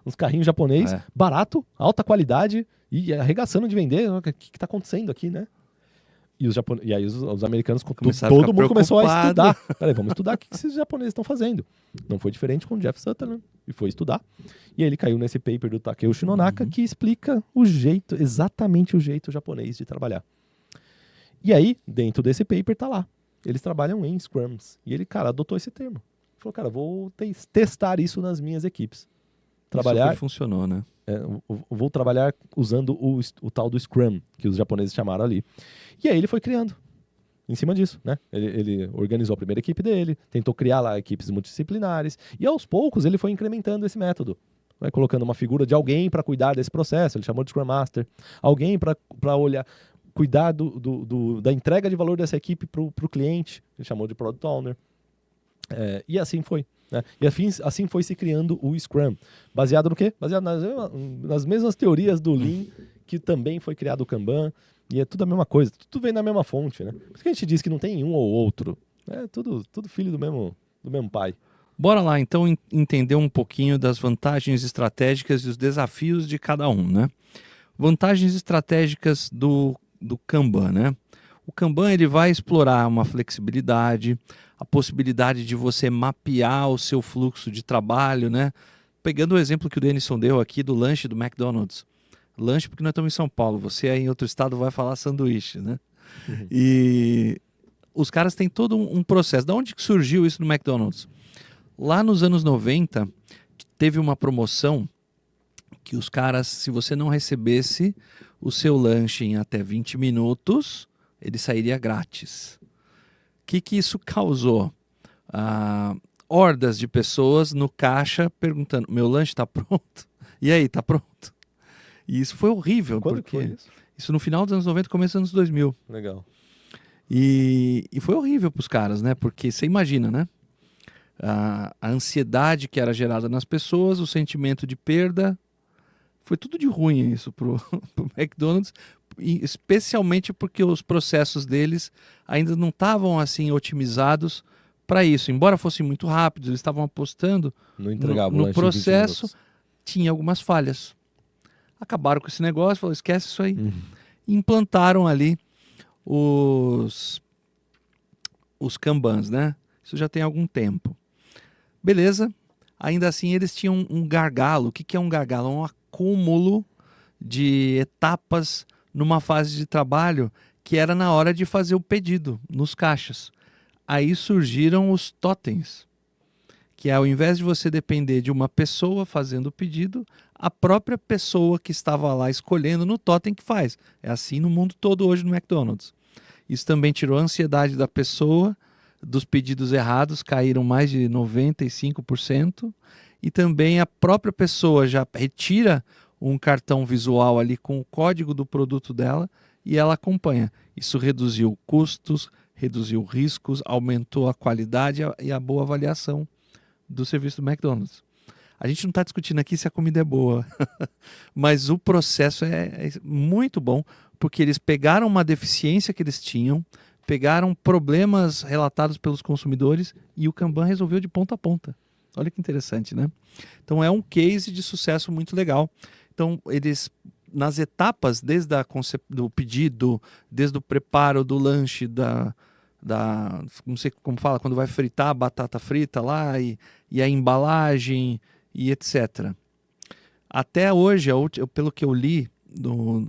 B: uns carrinhos japoneses,
A: É.
B: barato, alta qualidade e arregaçando de vender. O que tá acontecendo aqui, né? E aí os americanos,
A: Começaram a
B: todo
A: ficar
B: mundo começou a
A: preocupado.
B: estudar. Peraí, vamos estudar o que esses japoneses estão fazendo. Não foi diferente com o Jeff Sutherland, e foi estudar. E aí ele caiu nesse paper do Takeuchi Nonaka, que explica exatamente o jeito japonês de trabalhar. E aí, dentro desse paper, tá lá. Eles trabalham em Scrums. E ele, cara, adotou esse termo. Falou, cara, vou testar isso nas minhas equipes.
A: Super funcionou, né?
B: Vou trabalhar usando o tal do Scrum, que os japoneses chamaram ali. E aí ele foi criando em cima disso, né? Ele organizou a primeira equipe dele, tentou criar lá equipes multidisciplinares, e aos poucos ele foi incrementando esse método. Vai colocando uma figura de alguém para cuidar desse processo, ele chamou de Scrum Master. Alguém para olhar, cuidar da entrega de valor dessa equipe para o cliente, ele chamou de Product Owner. E assim foi. Né? E assim foi se criando o Scrum. Baseado no quê? Baseado nas mesmas teorias do Lean, que também foi criado o Kanban. E é tudo a mesma coisa, tudo vem da mesma fonte. Né? Por isso que a gente diz que não tem um ou outro. É tudo filho do mesmo pai.
A: Bora lá, então, entender um pouquinho das vantagens estratégicas e os desafios de cada um, né? Vantagens estratégicas do Kanban, né? O Kanban, ele vai explorar uma flexibilidade, a possibilidade de você mapear o seu fluxo de trabalho, né? Pegando o exemplo que o Denison deu aqui do lanche do McDonald's. Lanche porque nós estamos em São Paulo, você aí em outro estado vai falar sanduíche, né?
B: Uhum.
A: E os caras têm todo um processo. Da onde que surgiu isso no McDonald's? Lá nos anos 90, teve uma promoção que os caras, se você não recebesse o seu lanche em até 20 minutos, ele sairia grátis. O que isso causou? Hordas de pessoas no caixa perguntando, meu lanche está pronto? E aí, está pronto? E isso foi horrível.
B: Quando
A: porque
B: foi isso?
A: Isso no final dos anos 90, começo dos anos 2000.
B: Legal.
A: E foi horrível para os caras, né? Porque você imagina, né? A ansiedade que era gerada nas pessoas, o sentimento de perda, foi tudo de ruim isso pro McDonald's, especialmente porque os processos deles ainda não estavam assim otimizados para isso. Embora fossem muito rápidos, eles estavam apostando no processo, tinha algumas falhas. Acabaram com esse negócio, falaram, esquece isso aí. E implantaram ali os Kanbans, né? Isso já tem algum tempo. Beleza, ainda assim eles tinham um gargalo. O que é um gargalo? É um acúmulo de etapas numa fase de trabalho que era na hora de fazer o pedido nos caixas. Aí surgiram os totens, que ao invés de você depender de uma pessoa fazendo o pedido, a própria pessoa que estava lá escolhendo no totem que faz. É assim no mundo todo hoje no McDonald's. Isso também tirou a ansiedade da pessoa, dos pedidos errados caíram mais de 95%, e também a própria pessoa já retira um cartão visual ali com o código do produto dela e ela acompanha. Isso reduziu custos, reduziu riscos, aumentou a qualidade e a boa avaliação do serviço do McDonald's. A gente não está discutindo aqui se a comida é boa, mas o processo é muito bom, porque eles pegaram uma deficiência que eles tinham, pegaram problemas relatados pelos consumidores e o Kanban resolveu de ponta a ponta. Olha que interessante, né? Então é um case de sucesso muito legal. Então eles nas etapas, desde do pedido, desde o preparo do lanche, não sei como fala, quando vai fritar a batata frita lá, e a embalagem, e etc. Até hoje, pelo que eu li num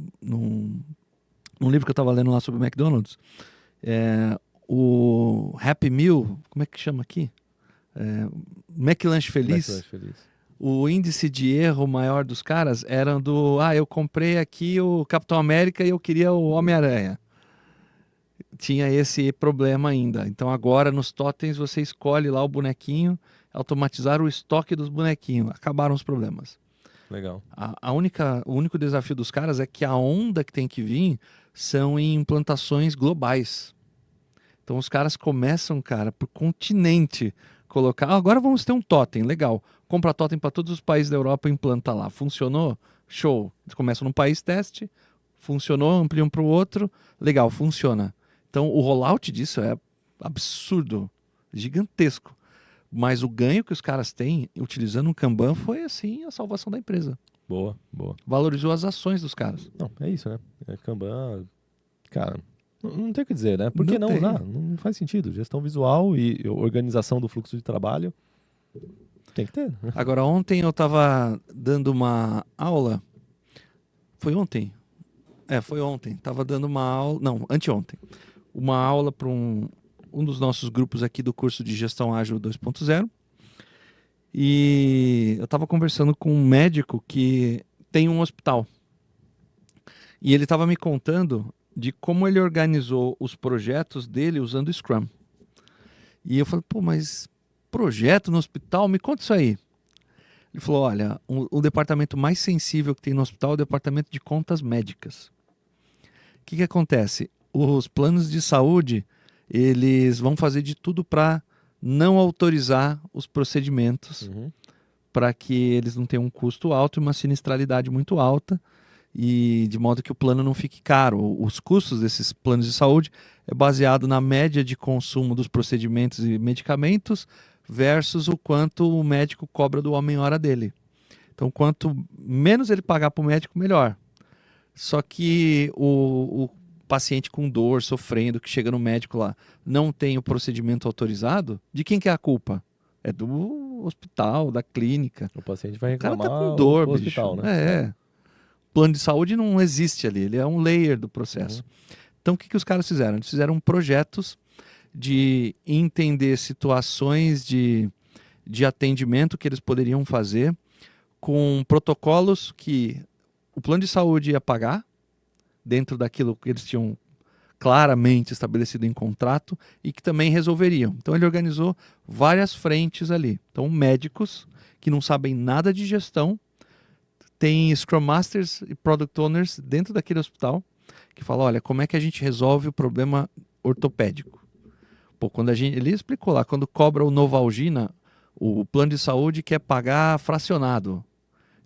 A: livro que eu estava lendo lá sobre o McDonald's, o Happy Meal, como é que chama aqui? McLanche Feliz.
B: McLanche Feliz.
A: O índice de erro maior dos caras era eu comprei aqui o Capitão América e eu queria o Homem-Aranha. Tinha esse problema ainda. Então agora nos totens você escolhe lá o bonequinho, automatizar o estoque dos bonequinhos. Acabaram os problemas.
B: Legal.
A: O único desafio dos caras é que a onda que tem que vir são em implantações globais. Então os caras começam, cara, por continente colocar. Agora vamos ter um totem, legal. Compra totem para todos os países da Europa e implanta lá. Funcionou? Show. Eles começam num país teste, funcionou, ampliam para o outro, legal, funciona. Então o rollout disso é absurdo, gigantesco. Mas o ganho que os caras têm utilizando um Kanban foi assim a salvação da empresa.
B: Boa, boa.
A: Valorizou as ações dos caras.
B: Não, é isso, né? Kanban, cara, não tem o que dizer, né? Porque não faz sentido. Gestão visual e organização do fluxo de trabalho tem que ter.
A: Agora, ontem eu estava dando uma aula. Foi ontem? Foi ontem. Estava dando uma aula. Não, anteontem. Uma aula para um dos nossos grupos aqui do curso de Gestão Ágil 2.0. E eu estava conversando com um médico que tem um hospital. E ele estava me contando de como ele organizou os projetos dele usando Scrum. E eu falei, mas projeto no hospital? Me conta isso aí. Ele falou, olha, o departamento mais sensível que tem no hospital é o departamento de contas médicas. O que acontece? Os planos de saúde, eles vão fazer de tudo para não autorizar os procedimentos, para que eles não tenham um custo alto e uma sinistralidade muito alta, e de modo que o plano não fique caro. Os custos desses planos de saúde é baseado na média de consumo dos procedimentos e medicamentos versus o quanto o médico cobra do homem-hora dele. Então, quanto menos ele pagar para o médico, melhor. Só que o paciente com dor, sofrendo, que chega no médico lá, não tem o procedimento autorizado, de quem que é a culpa? É do hospital, da clínica.
B: O paciente vai
A: O cara
B: reclamar
A: tá com dor,
B: do
A: bicho.
B: hospital, né?
A: Plano de saúde não existe ali, ele é um layer do processo. Então, o que os caras fizeram? Eles fizeram projetos de entender situações de atendimento que eles poderiam fazer com protocolos que o plano de saúde ia pagar dentro daquilo que eles tinham claramente estabelecido em contrato e que também resolveriam. Então ele organizou várias frentes ali. Então médicos que não sabem nada de gestão, tem Scrum Masters e Product Owners dentro daquele hospital que falam, olha, como é que a gente resolve o problema ortopédico? Ele explicou lá, quando cobra o Novalgina, o plano de saúde quer pagar fracionado.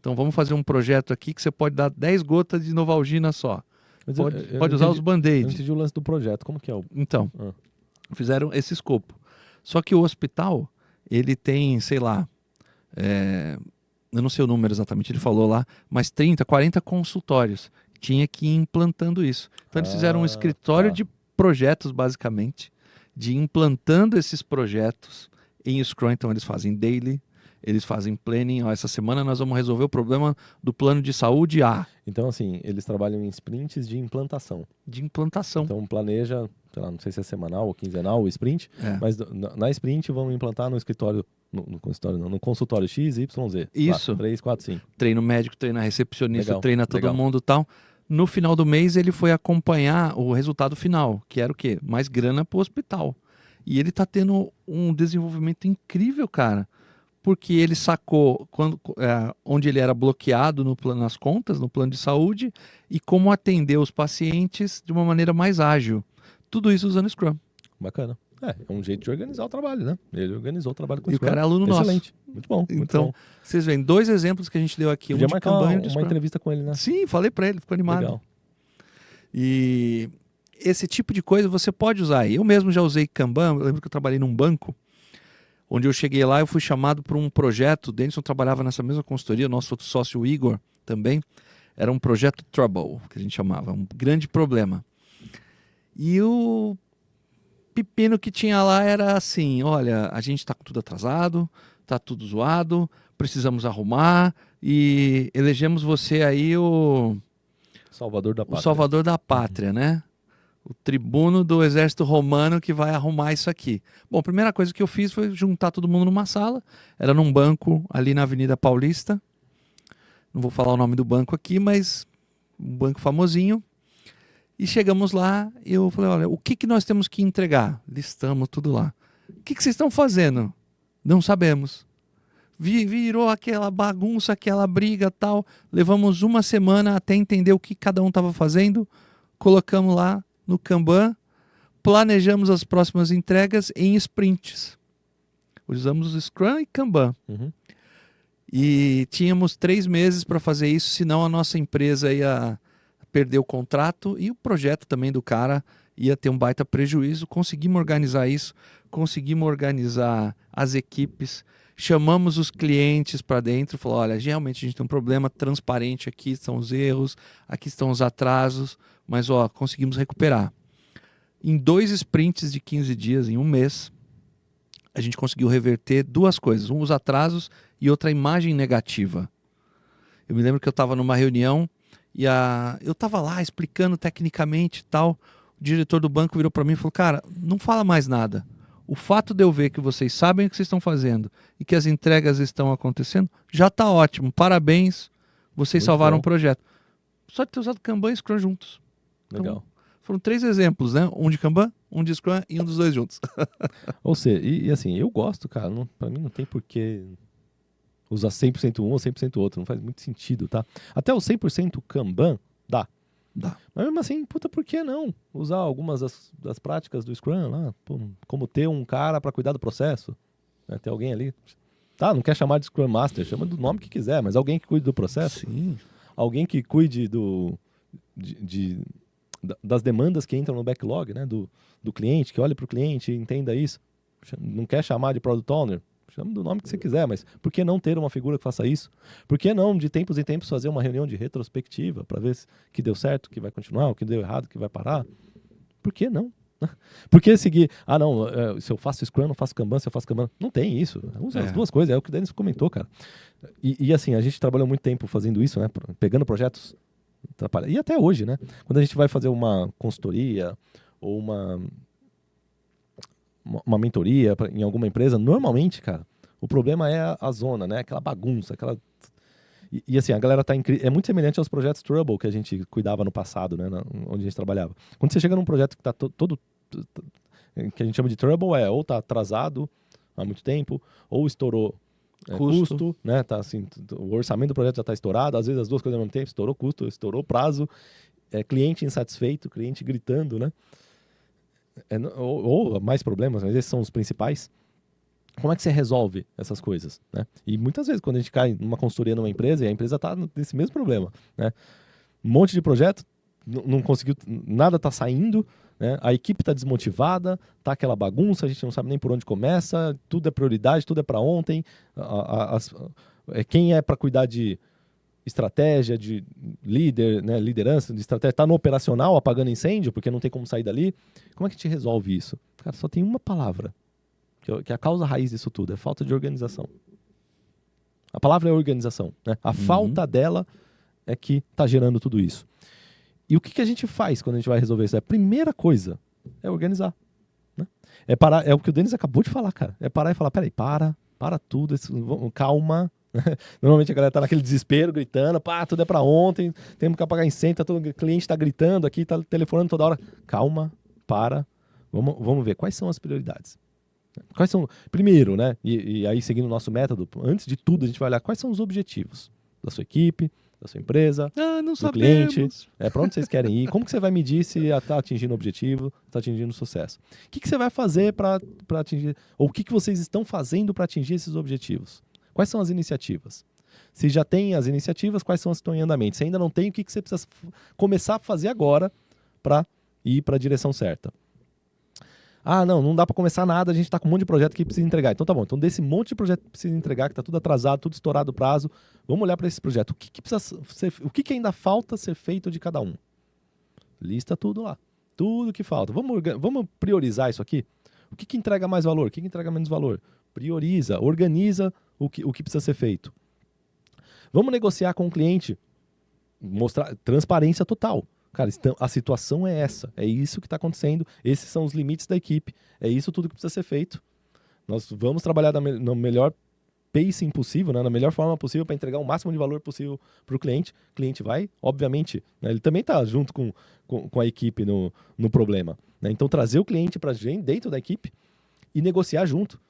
A: Então vamos fazer um projeto aqui que você pode dar 10 gotas de Novalgina só.
B: Mas
A: pode usar os
B: Eu
A: Band-Aid.
B: não entendi o lance do projeto. Como que é o...
A: Então, fizeram esse escopo. Só que o hospital, ele tem, sei lá, eu não sei o número exatamente, ele falou lá, mas 30, 40 consultórios. Tinha que ir implantando isso. Então eles fizeram um escritório de projetos, basicamente, de implantando esses projetos em Scrum. Então eles fazem daily, eles fazem planning. Essa semana nós vamos resolver o problema do plano de saúde A.
B: Então, assim, eles trabalham em sprints de implantação. Então planeja, sei lá, não sei se é semanal ou quinzenal o sprint, mas na sprint vamos implantar no escritório, no consultório X, Y, Z.
A: Isso.
B: Lá, 3, 4, 5.
A: Treina o médico, treina a recepcionista,
B: Legal,
A: treina todo
B: legal.
A: mundo e tal. No final do mês ele foi acompanhar o resultado final, que era o quê? Mais grana pro hospital. E ele tá tendo um desenvolvimento incrível, cara. Porque ele sacou onde ele era bloqueado nas contas, no plano de saúde, e como atender os pacientes de uma maneira mais ágil. Tudo isso usando Scrum.
B: Bacana. É um jeito de organizar o trabalho, né? Ele organizou o trabalho com
A: E
B: Scrum.
A: O cara é aluno
B: Excelente.
A: nosso.
B: Muito bom.
A: Então,
B: bom.
A: Vocês veem, 2 exemplos que a gente deu aqui.
B: Podia
A: um de
B: marcar
A: Kanban e um de
B: uma
A: Scrum.
B: entrevista com ele, né?
A: Sim, falei pra ele, ficou animado.
B: Legal.
A: E esse tipo de coisa você pode usar. Eu mesmo já usei Kanban. Eu lembro que eu trabalhei num banco, onde eu cheguei lá, eu fui chamado para um projeto. O Denison trabalhava nessa mesma consultoria, nosso outro sócio, o Igor, também. Era um projeto Trouble, que a gente chamava, um grande problema. E o pepino que tinha lá era assim, olha, a gente está tudo atrasado, está tudo zoado, precisamos arrumar e elegemos você aí o
B: Salvador da pátria.
A: salvador da pátria, né? O tribuno do exército romano que vai arrumar isso aqui. Bom, a primeira coisa que eu fiz foi juntar todo mundo numa sala. Era num banco ali na Avenida Paulista. Não vou falar o nome do banco aqui, mas um banco famosinho. E chegamos lá e eu falei, olha, o que nós temos que entregar? Listamos tudo lá. O que vocês estão fazendo? Não sabemos. Virou aquela bagunça, aquela briga tal. Levamos uma semana até entender o que cada um estava fazendo. Colocamos lá no Kanban, planejamos as próximas entregas em sprints. Usamos o Scrum e Kanban.
B: Uhum.
A: E tínhamos 3 meses para fazer isso, senão a nossa empresa ia perder o contrato e o projeto também do cara ia ter um baita prejuízo. Conseguimos organizar isso, conseguimos organizar as equipes, chamamos os clientes para dentro, falou, olha, realmente a gente tem um problema transparente, aqui estão os erros, aqui estão os atrasos, mas ó, conseguimos recuperar. Em 2 sprints de 15 dias, em um mês, a gente conseguiu reverter 2 coisas, um os atrasos e outra a imagem negativa. Eu me lembro que eu estava numa reunião e eu estava lá explicando tecnicamente e tal, o diretor do banco virou para mim e falou, cara, não fala mais nada. O fato de eu ver que vocês sabem o que vocês estão fazendo e que as entregas estão acontecendo, já está ótimo. Parabéns, vocês
B: Muito
A: salvaram
B: bom.
A: o projeto. Só de ter usado Kanban e Scrum juntos.
B: Legal.
A: Então, foram 3 exemplos, né? Um de Kanban, um de Scrum e um dos 2 juntos.
B: Ou seja, e assim, eu gosto, cara, pra mim não tem porquê usar 100% um ou 100% outro, não faz muito sentido, tá? Até o 100% Kanban dá.
A: Dá.
B: Mas mesmo assim, puta, por que não usar algumas das práticas do Scrum lá? Pô, como ter um cara pra cuidar do processo, né? Ter alguém ali. Tá, não quer chamar de Scrum Master, chama do nome que quiser, mas alguém que cuide do processo.
A: Sim.
B: Alguém que cuide das demandas que entram no backlog, né? Do cliente, que olhe para o cliente e entenda isso. Não quer chamar de Product Owner? Chama do nome que você quiser, mas por que não ter uma figura que faça isso? Por que não, de tempos em tempos, fazer uma reunião de retrospectiva para ver o que deu certo, o que vai continuar, o que deu errado, o que vai parar? Por que não? Por que seguir? Ah, não, se eu faço Scrum, não faço Kanban, se eu faço Kanban. Não tem isso. Usa as duas coisas, é o que o Denis comentou, cara. E assim, a gente trabalhou muito tempo fazendo isso, né? Pegando projetos. E até hoje, né? Quando a gente vai fazer uma consultoria ou uma mentoria em alguma empresa, normalmente, cara, o problema é a zona, né? Aquela bagunça, aquela... E assim, a galera tá é muito semelhante aos projetos Trouble que a gente cuidava no passado, né? Onde a gente trabalhava. Quando você chega num projeto que tá todo... que a gente chama de Trouble, ou tá atrasado há muito tempo, ou estourou custo, né? Tá, assim, o orçamento do projeto já está estourado, às vezes as duas coisas ao mesmo tempo, estourou custo, estourou prazo, cliente insatisfeito, cliente gritando, né? Ou mais problemas, mas esses são os principais. Como é que você resolve essas coisas, né? E muitas vezes quando a gente cai numa consultoria numa empresa e a empresa está nesse mesmo problema, né? Um monte de projeto, não conseguiu, nada está saindo, né? A equipe está desmotivada, tá aquela bagunça, a gente não sabe nem por onde começa, tudo é prioridade, tudo é para ontem. Quem é para cuidar de estratégia, de líder, né, liderança, de estratégia, está no operacional apagando incêndio, porque não tem como sair dali. Como é que a gente resolve isso? Cara, só tem uma palavra, que é a causa raiz disso tudo, é falta de organização. A palavra é organização, né? A falta dela é que está gerando tudo isso. E o que a gente faz quando a gente vai resolver isso? A primeira coisa é organizar. Né? É parar, é o que o Denis acabou de falar, cara. É parar e falar, peraí, para tudo, calma. Normalmente a galera tá naquele desespero, gritando, tudo é para ontem, temos que apagar incêndio, o cliente tá gritando aqui, tá telefonando toda hora. Calma, vamos ver quais são as prioridades. Quais são, primeiro, né? E aí seguindo o nosso método, antes de tudo a gente vai olhar quais são os objetivos da sua equipe, da sua empresa, do cliente, para onde vocês querem ir, como que você vai medir se está atingindo o objetivo, está atingindo o sucesso. O que você vai fazer para atingir, ou o que vocês estão fazendo para atingir esses objetivos? Quais são as iniciativas? Se já tem as iniciativas, quais são as que estão em andamento? Se ainda não tem, o que você precisa começar a fazer agora para ir para a direção certa? Ah, não dá para começar nada, a gente tá com um monte de projeto que precisa entregar. Então tá bom, então desse monte de projeto que precisa entregar, que tá tudo atrasado, tudo estourado o prazo, vamos olhar para esse projeto. O que precisa ser, o que ainda falta ser feito de cada um? Lista tudo lá. Tudo que falta. Vamos priorizar isso aqui? O que entrega mais valor? O que entrega menos valor? Prioriza, organiza o que precisa ser feito. Vamos negociar com o cliente, mostrar transparência total. Cara, a situação é essa, é isso que está acontecendo, esses são os limites da equipe, é isso tudo que precisa ser feito. Nós vamos trabalhar no melhor pacing possível, né, na melhor forma possível para entregar o máximo de valor possível para o cliente. O cliente vai, obviamente, né, ele também está junto com a equipe no problema. Né? Então, trazer o cliente para dentro da equipe e negociar junto.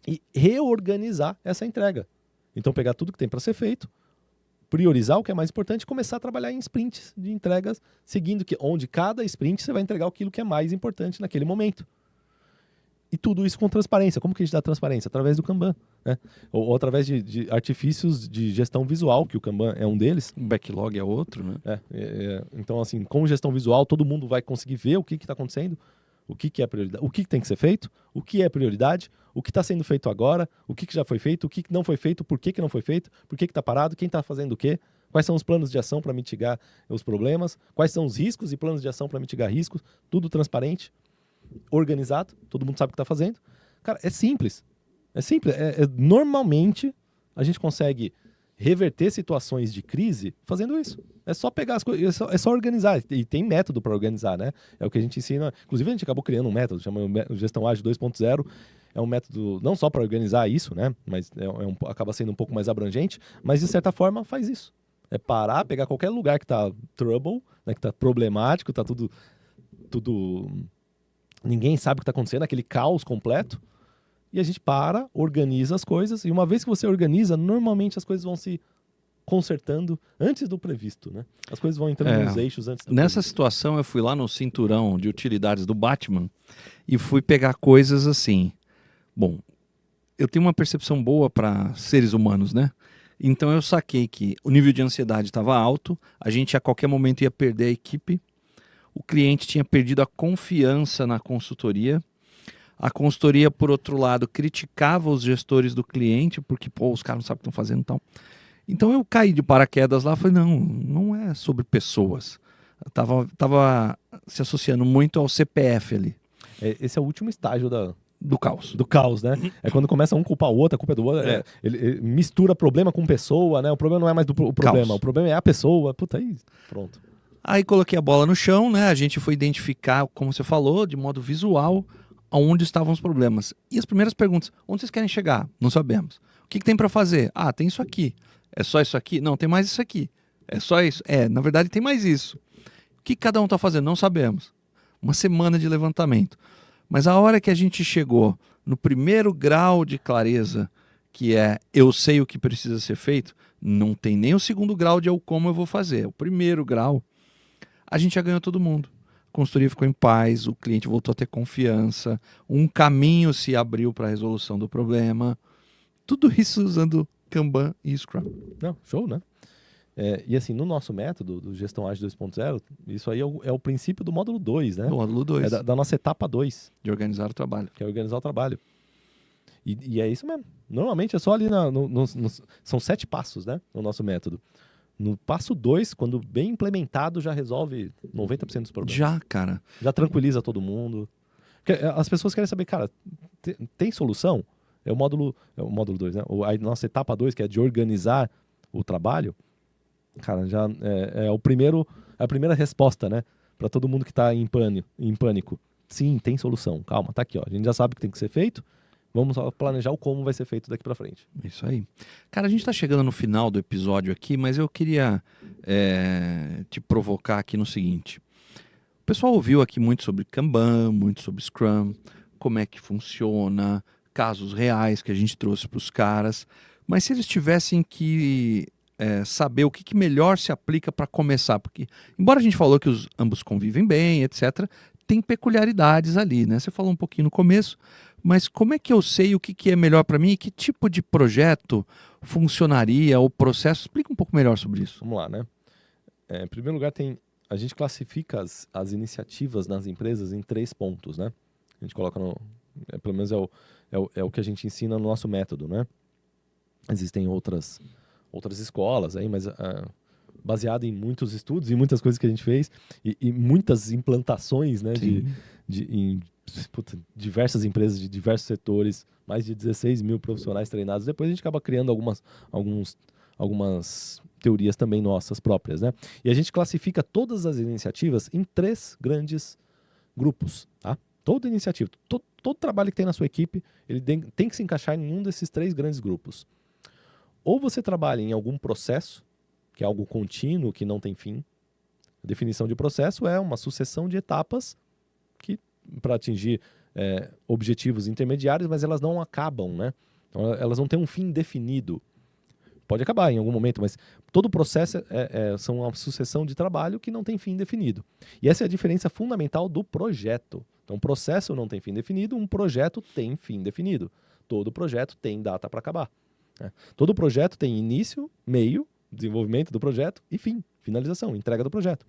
B: E reorganizar essa entrega. Então, pegar tudo que tem para ser feito, priorizar o que é mais importante e começar a trabalhar em sprints de entregas, seguindo onde cada sprint você vai entregar aquilo que é mais importante naquele momento. E tudo isso com transparência. Como que a gente dá transparência? Através do Kanban. Né? Ou através de artifícios de gestão visual, que o Kanban é um deles.
A: O backlog é outro, né?
B: Então, assim, com gestão visual, todo mundo vai conseguir ver o que está acontecendo, o que é prioridade, o que tem que ser feito, o que é prioridade, o que está sendo feito agora, o que já foi feito, o que não foi feito, por que não foi feito, por que está parado, quem está fazendo o quê, quais são os planos de ação para mitigar os problemas, quais são os riscos e planos de ação para mitigar riscos, tudo transparente, organizado, todo mundo sabe o que está fazendo. Cara, é simples. É simples. Normalmente, a gente consegue reverter situações de crise fazendo isso. É só pegar as coisas, é só organizar. E tem método para organizar, né? É o que a gente ensina. Inclusive, a gente acabou criando um método, chama Gestão Ágil 2.0. É um método não só para organizar isso, né? Mas acaba sendo um pouco mais abrangente, mas de certa forma faz isso. É parar, pegar qualquer lugar que está trouble, né? Que está problemático, está tudo ninguém sabe o que está acontecendo, aquele caos completo. E a gente organiza as coisas. E uma vez que você organiza, normalmente as coisas vão se consertando antes do previsto, né? As coisas vão entrando nos eixos antes do
A: Nessa
B: previsto.
A: situação, eu fui lá no cinturão de utilidades do Batman e fui pegar coisas assim. Bom, eu tenho uma percepção boa para seres humanos, né? Então eu saquei que o nível de ansiedade estava alto, a gente a qualquer momento ia perder a equipe, o cliente tinha perdido a confiança na consultoria. A consultoria, por outro lado, criticava os gestores do cliente, porque os caras não sabem o que estão fazendo e tal. Então eu caí de paraquedas lá e falei, não é sobre pessoas. Eu tava se associando muito ao CPF ali.
B: Esse é o último estágio
A: do caos.
B: Do caos, né? É quando começa um culpar o outro, a culpa é do outro. Ele mistura problema com pessoa, né? O problema não é mais o problema,
A: Caos.
B: O problema é a pessoa. Puta, aí pronto.
A: Aí coloquei a bola no chão, né? A gente foi identificar, como você falou, de modo visual, aonde estavam os problemas. E as primeiras perguntas, onde vocês querem chegar? Não sabemos. O que tem para fazer? Ah, tem isso aqui. É só isso aqui? Não, tem mais isso aqui. É só isso? Na verdade tem mais isso. O que cada um está fazendo? Não sabemos. Uma semana de levantamento. Mas a hora que a gente chegou no primeiro grau de clareza, que é eu sei o que precisa ser feito, não tem nem o segundo grau de como eu vou fazer. O primeiro grau, a gente já ganhou todo mundo. A consultoria ficou em paz, o cliente voltou a ter confiança, um caminho se abriu para a resolução do problema. Tudo isso usando Kanban e Scrum.
B: Não, show, né? E assim, no nosso método do Gestão Ágil 2.0, isso aí é o princípio do módulo 2, né?
A: Do módulo 2.
B: Da nossa etapa 2.
A: De organizar o trabalho.
B: Que é organizar o trabalho. E é isso mesmo. Normalmente é só ali, são 7 passos, né? No nosso método. No passo 2, quando bem implementado, já resolve 90% dos problemas.
A: Já, cara.
B: Já tranquiliza todo mundo. Porque as pessoas querem saber, cara, tem solução? É o módulo 2, né? A nossa etapa 2, que é de organizar o trabalho, cara, já é a primeira resposta, né? Para todo mundo que está em pânico. Sim, tem solução. Calma, tá aqui, ó. A gente já sabe o que tem que ser feito. Vamos só planejar o como vai ser feito daqui para frente.
A: Isso aí. Cara, a gente está chegando no final do episódio aqui, mas eu queria te provocar aqui no seguinte. O pessoal ouviu aqui muito sobre Kanban, muito sobre Scrum, como é que funciona, casos reais que a gente trouxe para os caras. Mas se eles tivessem que saber o que melhor se aplica para começar, porque embora a gente falou que ambos convivem bem, etc., tem peculiaridades ali, né? Você falou um pouquinho no começo, mas como é que eu sei o que é melhor para mim e que tipo de projeto funcionaria, o processo? Explica um pouco melhor sobre isso.
B: Vamos lá, né? Em primeiro lugar, a gente classifica as iniciativas nas empresas em 3 pontos, né? A gente coloca pelo menos é o que a gente ensina no nosso método, né? Existem outras escolas aí, mas baseado em muitos estudos e muitas coisas que a gente fez e muitas implantações, né, em diversas empresas de diversos setores, mais de 16 mil profissionais treinados. Depois a gente acaba criando algumas teorias também nossas próprias, né? E a gente classifica todas as iniciativas em 3 grandes grupos, tá? Toda iniciativa, todo trabalho que tem na sua equipe, ele tem que se encaixar em um desses 3 grandes grupos. Ou você trabalha em algum processo, que é algo contínuo, que não tem fim. A definição de processo é uma sucessão de etapas para atingir objetivos intermediários, mas elas não acabam, né? Então, elas não têm um fim definido. Pode acabar em algum momento, mas todo o processo são uma sucessão de trabalho que não tem fim definido. E essa é a diferença fundamental do projeto. Então, um processo não tem fim definido, um projeto tem fim definido. Todo projeto tem data para acabar. Todo projeto tem início, meio, desenvolvimento do projeto e fim, finalização, entrega do projeto.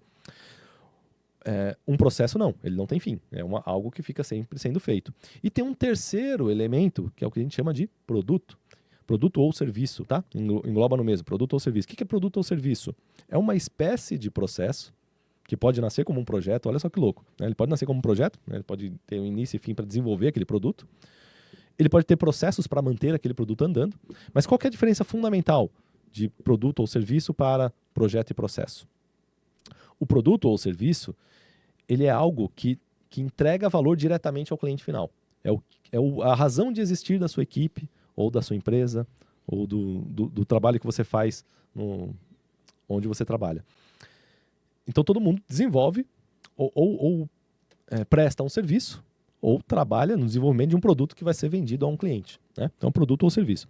B: Um processo não, ele não tem fim. É algo que fica sempre sendo feito. E tem um terceiro elemento, que é o que a gente chama de produto. Produto ou serviço, tá? Engloba no mesmo, produto ou serviço. O que é produto ou serviço? É uma espécie de processo que pode nascer como um projeto, olha só que louco. Né? Ele pode nascer como um projeto, né? Ele pode ter um início e fim para desenvolver aquele produto. Ele pode ter processos para manter aquele produto andando. Mas qual que é a diferença fundamental de produto ou serviço para projeto e processo? O produto ou serviço, ele é algo que entrega valor diretamente ao cliente final. A razão de existir da sua equipe, ou da sua empresa, ou do trabalho que você faz onde você trabalha. Então todo mundo desenvolve ou presta um serviço, ou trabalha no desenvolvimento de um produto que vai ser vendido a um cliente, né? Então, produto ou serviço.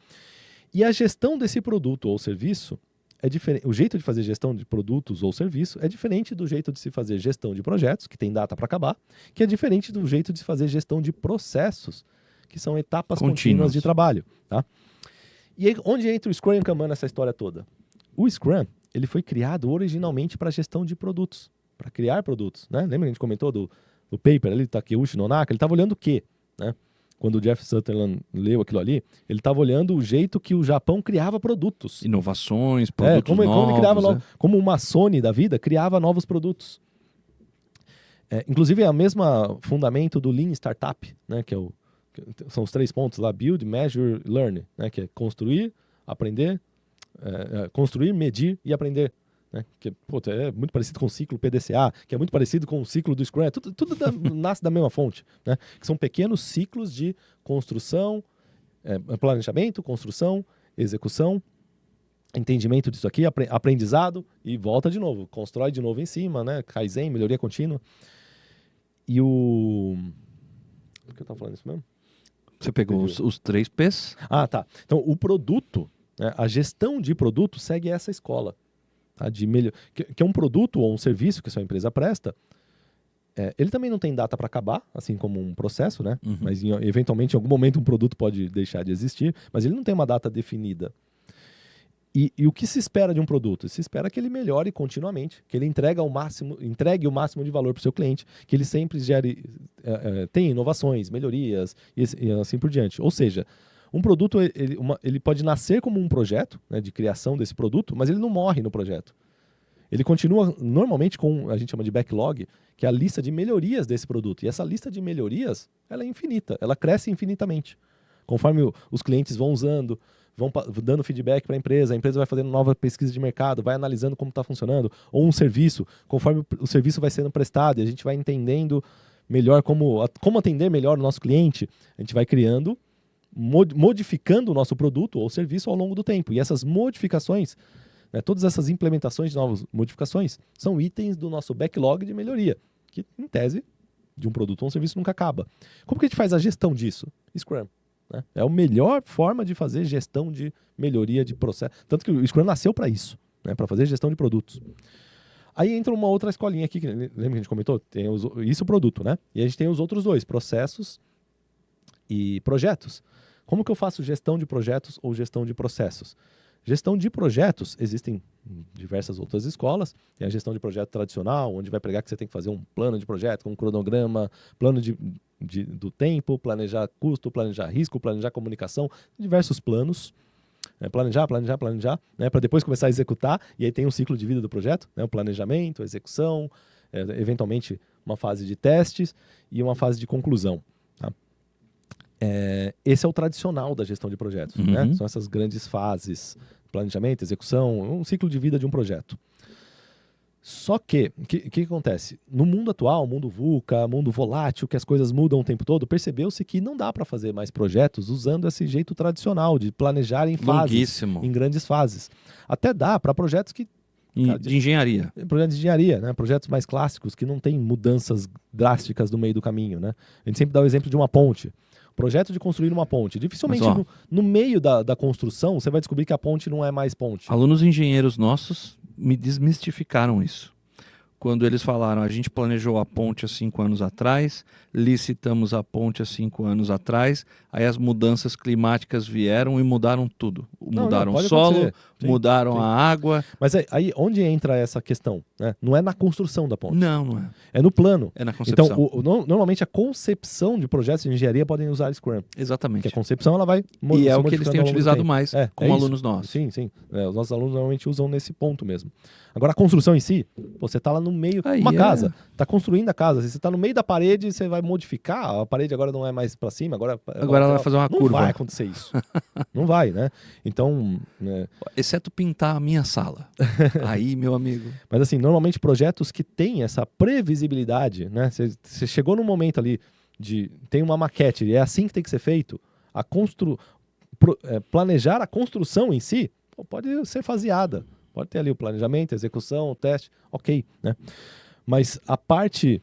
B: E a gestão desse produto ou serviço é diferente. O jeito de fazer gestão de produtos ou serviço é diferente do jeito de se fazer gestão de projetos, que tem data para acabar, que é diferente do jeito de se fazer gestão de processos, que são etapas contínuas de trabalho, tá? E aí, onde entra o Scrum e o Kanban nessa história toda? O Scrum, ele foi criado originalmente para gestão de produtos, para criar produtos, né? Lembra que a gente comentou do paper ali, Takeuchi Nonaka? Ele estava olhando o quê, né? Quando o Jeff Sutherland leu aquilo ali, ele estava olhando o jeito que o Japão criava produtos.
A: Inovações, produtos
B: como
A: novos.
B: Ele criava como uma Sony da vida criava novos produtos. Inclusive, é o mesmo fundamento do Lean Startup, né? São os 3 pontos lá: Build, Measure, Learn, né? Que é construir, aprender, construir, medir e aprender. Né? Que é muito parecido com o ciclo PDCA, que é muito parecido com o ciclo do Scrum. Tudo nasce da mesma fonte, né? Que são pequenos ciclos de construção, planejamento, construção, execução, entendimento disso aqui, aprendizado e volta de novo, constrói de novo em cima, né? Kaizen, melhoria contínua. E Por que eu estava falando isso mesmo?
A: Você pegou os 3 P's?
B: Ah, tá. Então, o produto, né? A gestão de produto segue essa escola. Tá? Que é um produto ou um serviço que a sua empresa presta, ele também não tem data para acabar, assim como um processo, né?
A: Uhum.
B: Mas eventualmente, em algum momento, um produto pode deixar de existir, mas ele não tem uma data definida. E o que se espera de um produto? Se espera que ele melhore continuamente, que ele entregue o máximo de valor para o seu cliente, que ele sempre tenha inovações, melhorias e assim por diante. Ou seja, um produto ele pode nascer como um projeto, né, de criação desse produto, mas ele não morre no projeto. Ele continua normalmente com, a gente chama de backlog, que é a lista de melhorias desse produto. E essa lista de melhorias, ela é infinita, ela cresce infinitamente. Conforme os clientes vão usando, vão dando feedback para a empresa vai fazendo nova pesquisa de mercado, vai analisando como está funcionando, ou um serviço, conforme o serviço vai sendo prestado e a gente vai entendendo melhor como atender melhor o nosso cliente, a gente vai criando, modificando o nosso produto ou serviço ao longo do tempo. E essas modificações, né, todas essas implementações de novas modificações, são itens do nosso backlog de melhoria, que em tese, de um produto ou um serviço nunca acaba. Como que a gente faz a gestão disso? Scrum. Né? É a melhor forma de fazer gestão de melhoria de processo. Tanto que o Scrum nasceu para isso, né? Para fazer gestão de produtos. Aí entra uma outra escolinha aqui, lembra que a gente comentou? Tem isso, o produto, né? E a gente tem os outros 2, processos e projetos. Como que eu faço gestão de projetos ou gestão de processos? Gestão de projetos, existem diversas outras escolas. Tem a gestão de projeto tradicional, onde vai pregar que você tem que fazer um plano de projeto, com um cronograma, plano de do tempo, planejar custo, planejar risco, planejar comunicação, diversos planos. Planejar, né, para depois começar a executar, e aí tem um ciclo de vida do projeto, né, o planejamento, a execução, eventualmente uma fase de testes e uma fase de conclusão. Tá? Esse é o tradicional da gestão de projetos, né? São essas grandes fases, planejamento, execução, um ciclo de vida de um projeto. Só que, o que acontece? No mundo atual, mundo VUCA, mundo volátil, que as coisas mudam o tempo todo, percebeu-se que não dá para fazer mais projetos usando esse jeito tradicional de planejar em fases,
A: Longuíssimo.
B: em grandes fases. Até dá para projetos que...
A: De engenharia.
B: Projetos de engenharia, né? Projetos mais clássicos, que não tem mudanças drásticas no meio do caminho, né? A gente sempre dá o exemplo de uma ponte. Projeto de construir uma ponte. Dificilmente
A: Mas,
B: no meio da construção você vai descobrir que a ponte não é mais ponte.
A: Alunos engenheiros nossos me desmistificaram isso. Quando eles falaram, a gente planejou a ponte há 5 anos atrás, licitamos a ponte há 5 anos atrás, aí as mudanças climáticas vieram e mudaram tudo. Mudaram o solo, mudaram a água.
B: Mas aí onde entra essa questão? Né? Não é na construção da ponte.
A: Não é.
B: É no plano.
A: É na concepção.
B: Então, normalmente a concepção de projetos de engenharia podem usar Scrum.
A: Exatamente.
B: Porque a concepção ela vai
A: E é o que eles têm utilizado mais com alunos nossos.
B: Sim. Os nossos alunos normalmente usam nesse ponto mesmo. Agora, a construção em si, você está lá no meio de uma casa, está construindo a casa. Se você está no meio da parede, você vai modificar, a parede agora não é mais para cima, agora
A: ela vai fazer uma curva.
B: Não vai acontecer isso. Não vai, né? Então...
A: Exceto pintar a minha sala. Aí, meu amigo...
B: Mas assim, normalmente projetos que têm essa previsibilidade, né? Você chegou num momento ali tem uma maquete, e é assim que tem que ser feito, planejar a construção em si, pode ser faseada. Pode ter ali o planejamento, a execução, o teste, ok, né? Mas a parte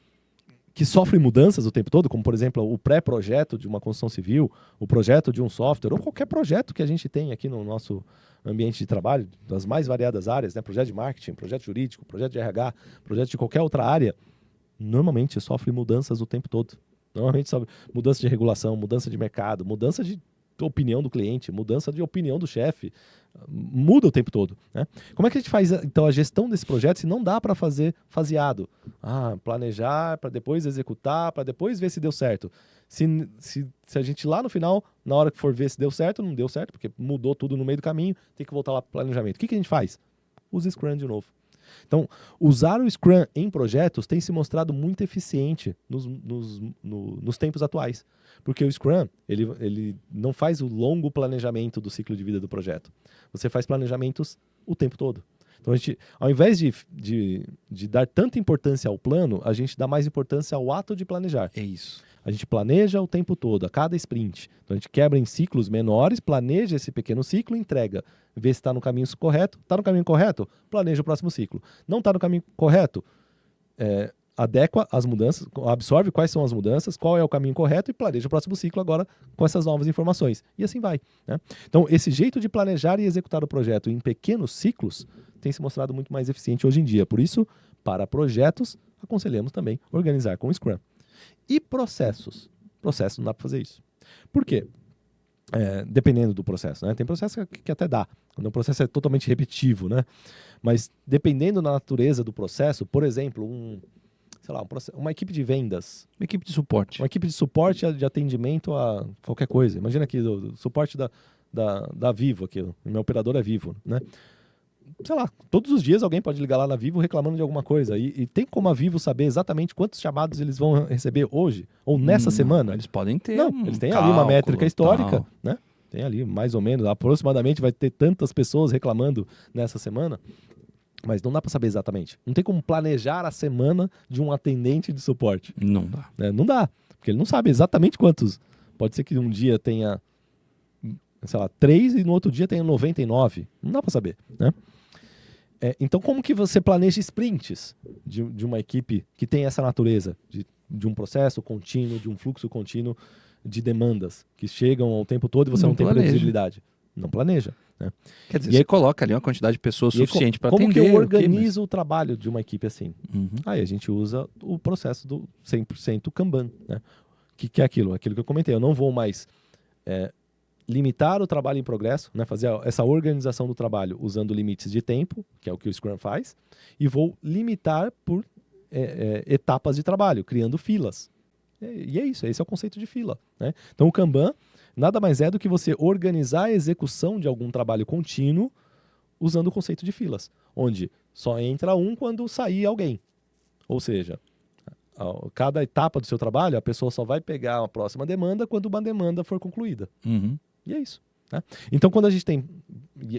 B: que sofre mudanças o tempo todo, como por exemplo o pré-projeto de uma construção civil, o projeto de um software, ou qualquer projeto que a gente tem aqui no nosso ambiente de trabalho, das mais variadas áreas, né? Projeto de marketing, projeto jurídico, projeto de RH, projeto de qualquer outra área, normalmente sofre mudanças o tempo todo. Normalmente sofre mudança de regulação, mudança de mercado, mudança de opinião do cliente, mudança de opinião do chefe, muda o tempo todo, né? Como é que a gente faz então a gestão desse projeto se não dá para fazer faseado? Planejar para depois executar, para depois ver se deu certo. Se a gente lá no final, na hora que for ver se deu certo, não deu certo, porque mudou tudo no meio do caminho, tem que voltar lá para o planejamento. O que a gente faz? Usa Scrum de novo. Então, usar o Scrum em projetos tem se mostrado muito eficiente nos tempos atuais. Porque o Scrum, ele não faz o longo planejamento do ciclo de vida do projeto. Você faz planejamentos o tempo todo. Então, a gente, ao invés de dar tanta importância ao plano, a gente dá mais importância ao ato de planejar.
A: É isso.
B: A gente planeja o tempo todo, a cada sprint. Então, a gente quebra em ciclos menores, planeja esse pequeno ciclo e entrega. Vê se está no caminho correto. Está no caminho correto? Planeja o próximo ciclo. Não está no caminho correto? Adequa as mudanças, absorve quais são as mudanças, qual é o caminho correto e planeja o próximo ciclo agora com essas novas informações. E assim vai, né? Então, esse jeito de planejar e executar o projeto em pequenos ciclos tem se mostrado muito mais eficiente hoje em dia. Por isso, para projetos, aconselhamos também organizar com o Scrum. E processos? Processo não dá para fazer isso. Por quê? Dependendo do processo, né? Tem processo que até dá, quando o processo é totalmente repetitivo, né? Mas dependendo da natureza do processo, por exemplo, uma equipe de vendas.
A: Uma equipe de suporte.
B: Uma equipe de suporte de atendimento a qualquer coisa. Imagina aqui, o suporte da Vivo, aqui, o meu operador é Vivo, né? Sei lá, todos os dias alguém pode ligar lá na Vivo reclamando de alguma coisa. E tem como a Vivo saber exatamente quantos chamados eles vão receber hoje? Ou nessa semana?
A: Eles podem ter.
B: Não, eles têm ali uma métrica histórica, né? Tem ali mais ou menos, aproximadamente vai ter tantas pessoas reclamando nessa semana. Mas não dá para saber exatamente. Não tem como planejar a semana de um atendente de suporte.
A: Não dá.
B: Não dá, porque ele não sabe exatamente quantos. Pode ser que um dia tenha, 3 e no outro dia tenha 99. Não dá para saber, né? Então, como que você planeja sprints de uma equipe que tem essa natureza de um processo contínuo, de um fluxo contínuo de demandas que chegam ao tempo todo e você não tem previsibilidade? Não planeja, né?
A: Quer dizer, você coloca ali uma quantidade de pessoas suficiente para atender.
B: Como que eu organizo o trabalho de uma equipe assim?
A: Uhum.
B: Aí a gente usa o processo do 100% Kanban, né? Que é aquilo que eu comentei. Eu não vou mais limitar o trabalho em progresso, né? Fazer essa organização do trabalho usando limites de tempo, que é o que o Scrum faz, e vou limitar por etapas de trabalho, criando filas. E é isso, esse é o conceito de fila, né? Então o Kanban nada mais é do que você organizar a execução de algum trabalho contínuo usando o conceito de filas, onde só entra um quando sair alguém. Ou seja, cada etapa do seu trabalho, a pessoa só vai pegar a próxima demanda quando uma demanda for concluída.
A: Uhum.
B: E é isso. Né? Então, quando a gente tem,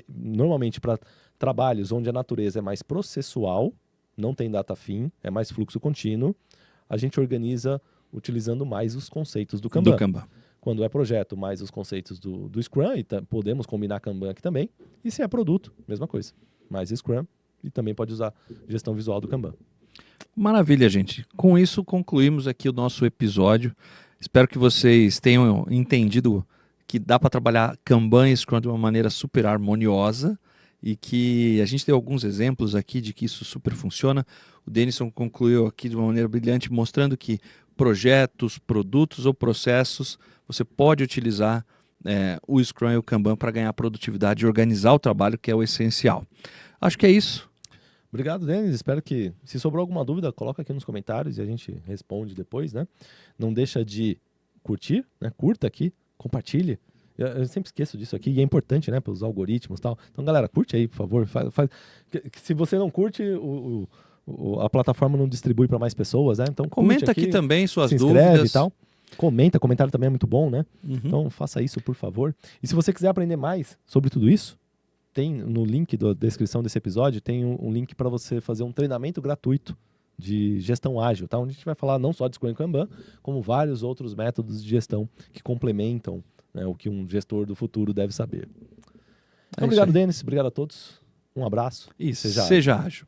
B: normalmente para trabalhos onde a natureza é mais processual, não tem data fim, é mais fluxo contínuo, a gente organiza utilizando mais os conceitos do Kanban.
A: Do Kanban.
B: Quando é projeto, mais os conceitos do Scrum, e podemos combinar Kanban aqui também. E se é produto, mesma coisa. Mais Scrum, e também pode usar gestão visual do Kanban.
A: Maravilha, gente. Com isso, concluímos aqui o nosso episódio. Espero que vocês tenham entendido que dá para trabalhar Kanban e Scrum de uma maneira super harmoniosa e que a gente deu alguns exemplos aqui de que isso super funciona. O Denison concluiu aqui de uma maneira brilhante, mostrando que projetos, produtos ou processos, você pode utilizar o Scrum e o Kanban para ganhar produtividade e organizar o trabalho, que é o essencial. Acho que é isso.
B: Obrigado, Denis. Espero que, se sobrou alguma dúvida, coloca aqui nos comentários e a gente responde depois, né? Não deixa de curtir, né? Curta aqui, compartilhe. Eu sempre esqueço disso aqui e é importante, né? Para os algoritmos e tal. Então, galera, curte aí, por favor. Se você não curte, a plataforma não distribui para mais pessoas, né? Então,
A: comenta
B: aqui
A: também suas
B: se inscreve
A: dúvidas
B: e tal. Comentário também é muito bom, né?
A: Uhum.
B: Então, faça isso, por favor. E se você quiser aprender mais sobre tudo isso, tem no link da descrição desse episódio, tem um link para você fazer um treinamento gratuito de gestão ágil, tá? Onde a gente vai falar não só de Scrum e Kanban, como vários outros métodos de gestão que complementam, né, o que um gestor do futuro deve saber. Então, obrigado, Denis. Obrigado a todos. Um abraço.
A: E seja ágil.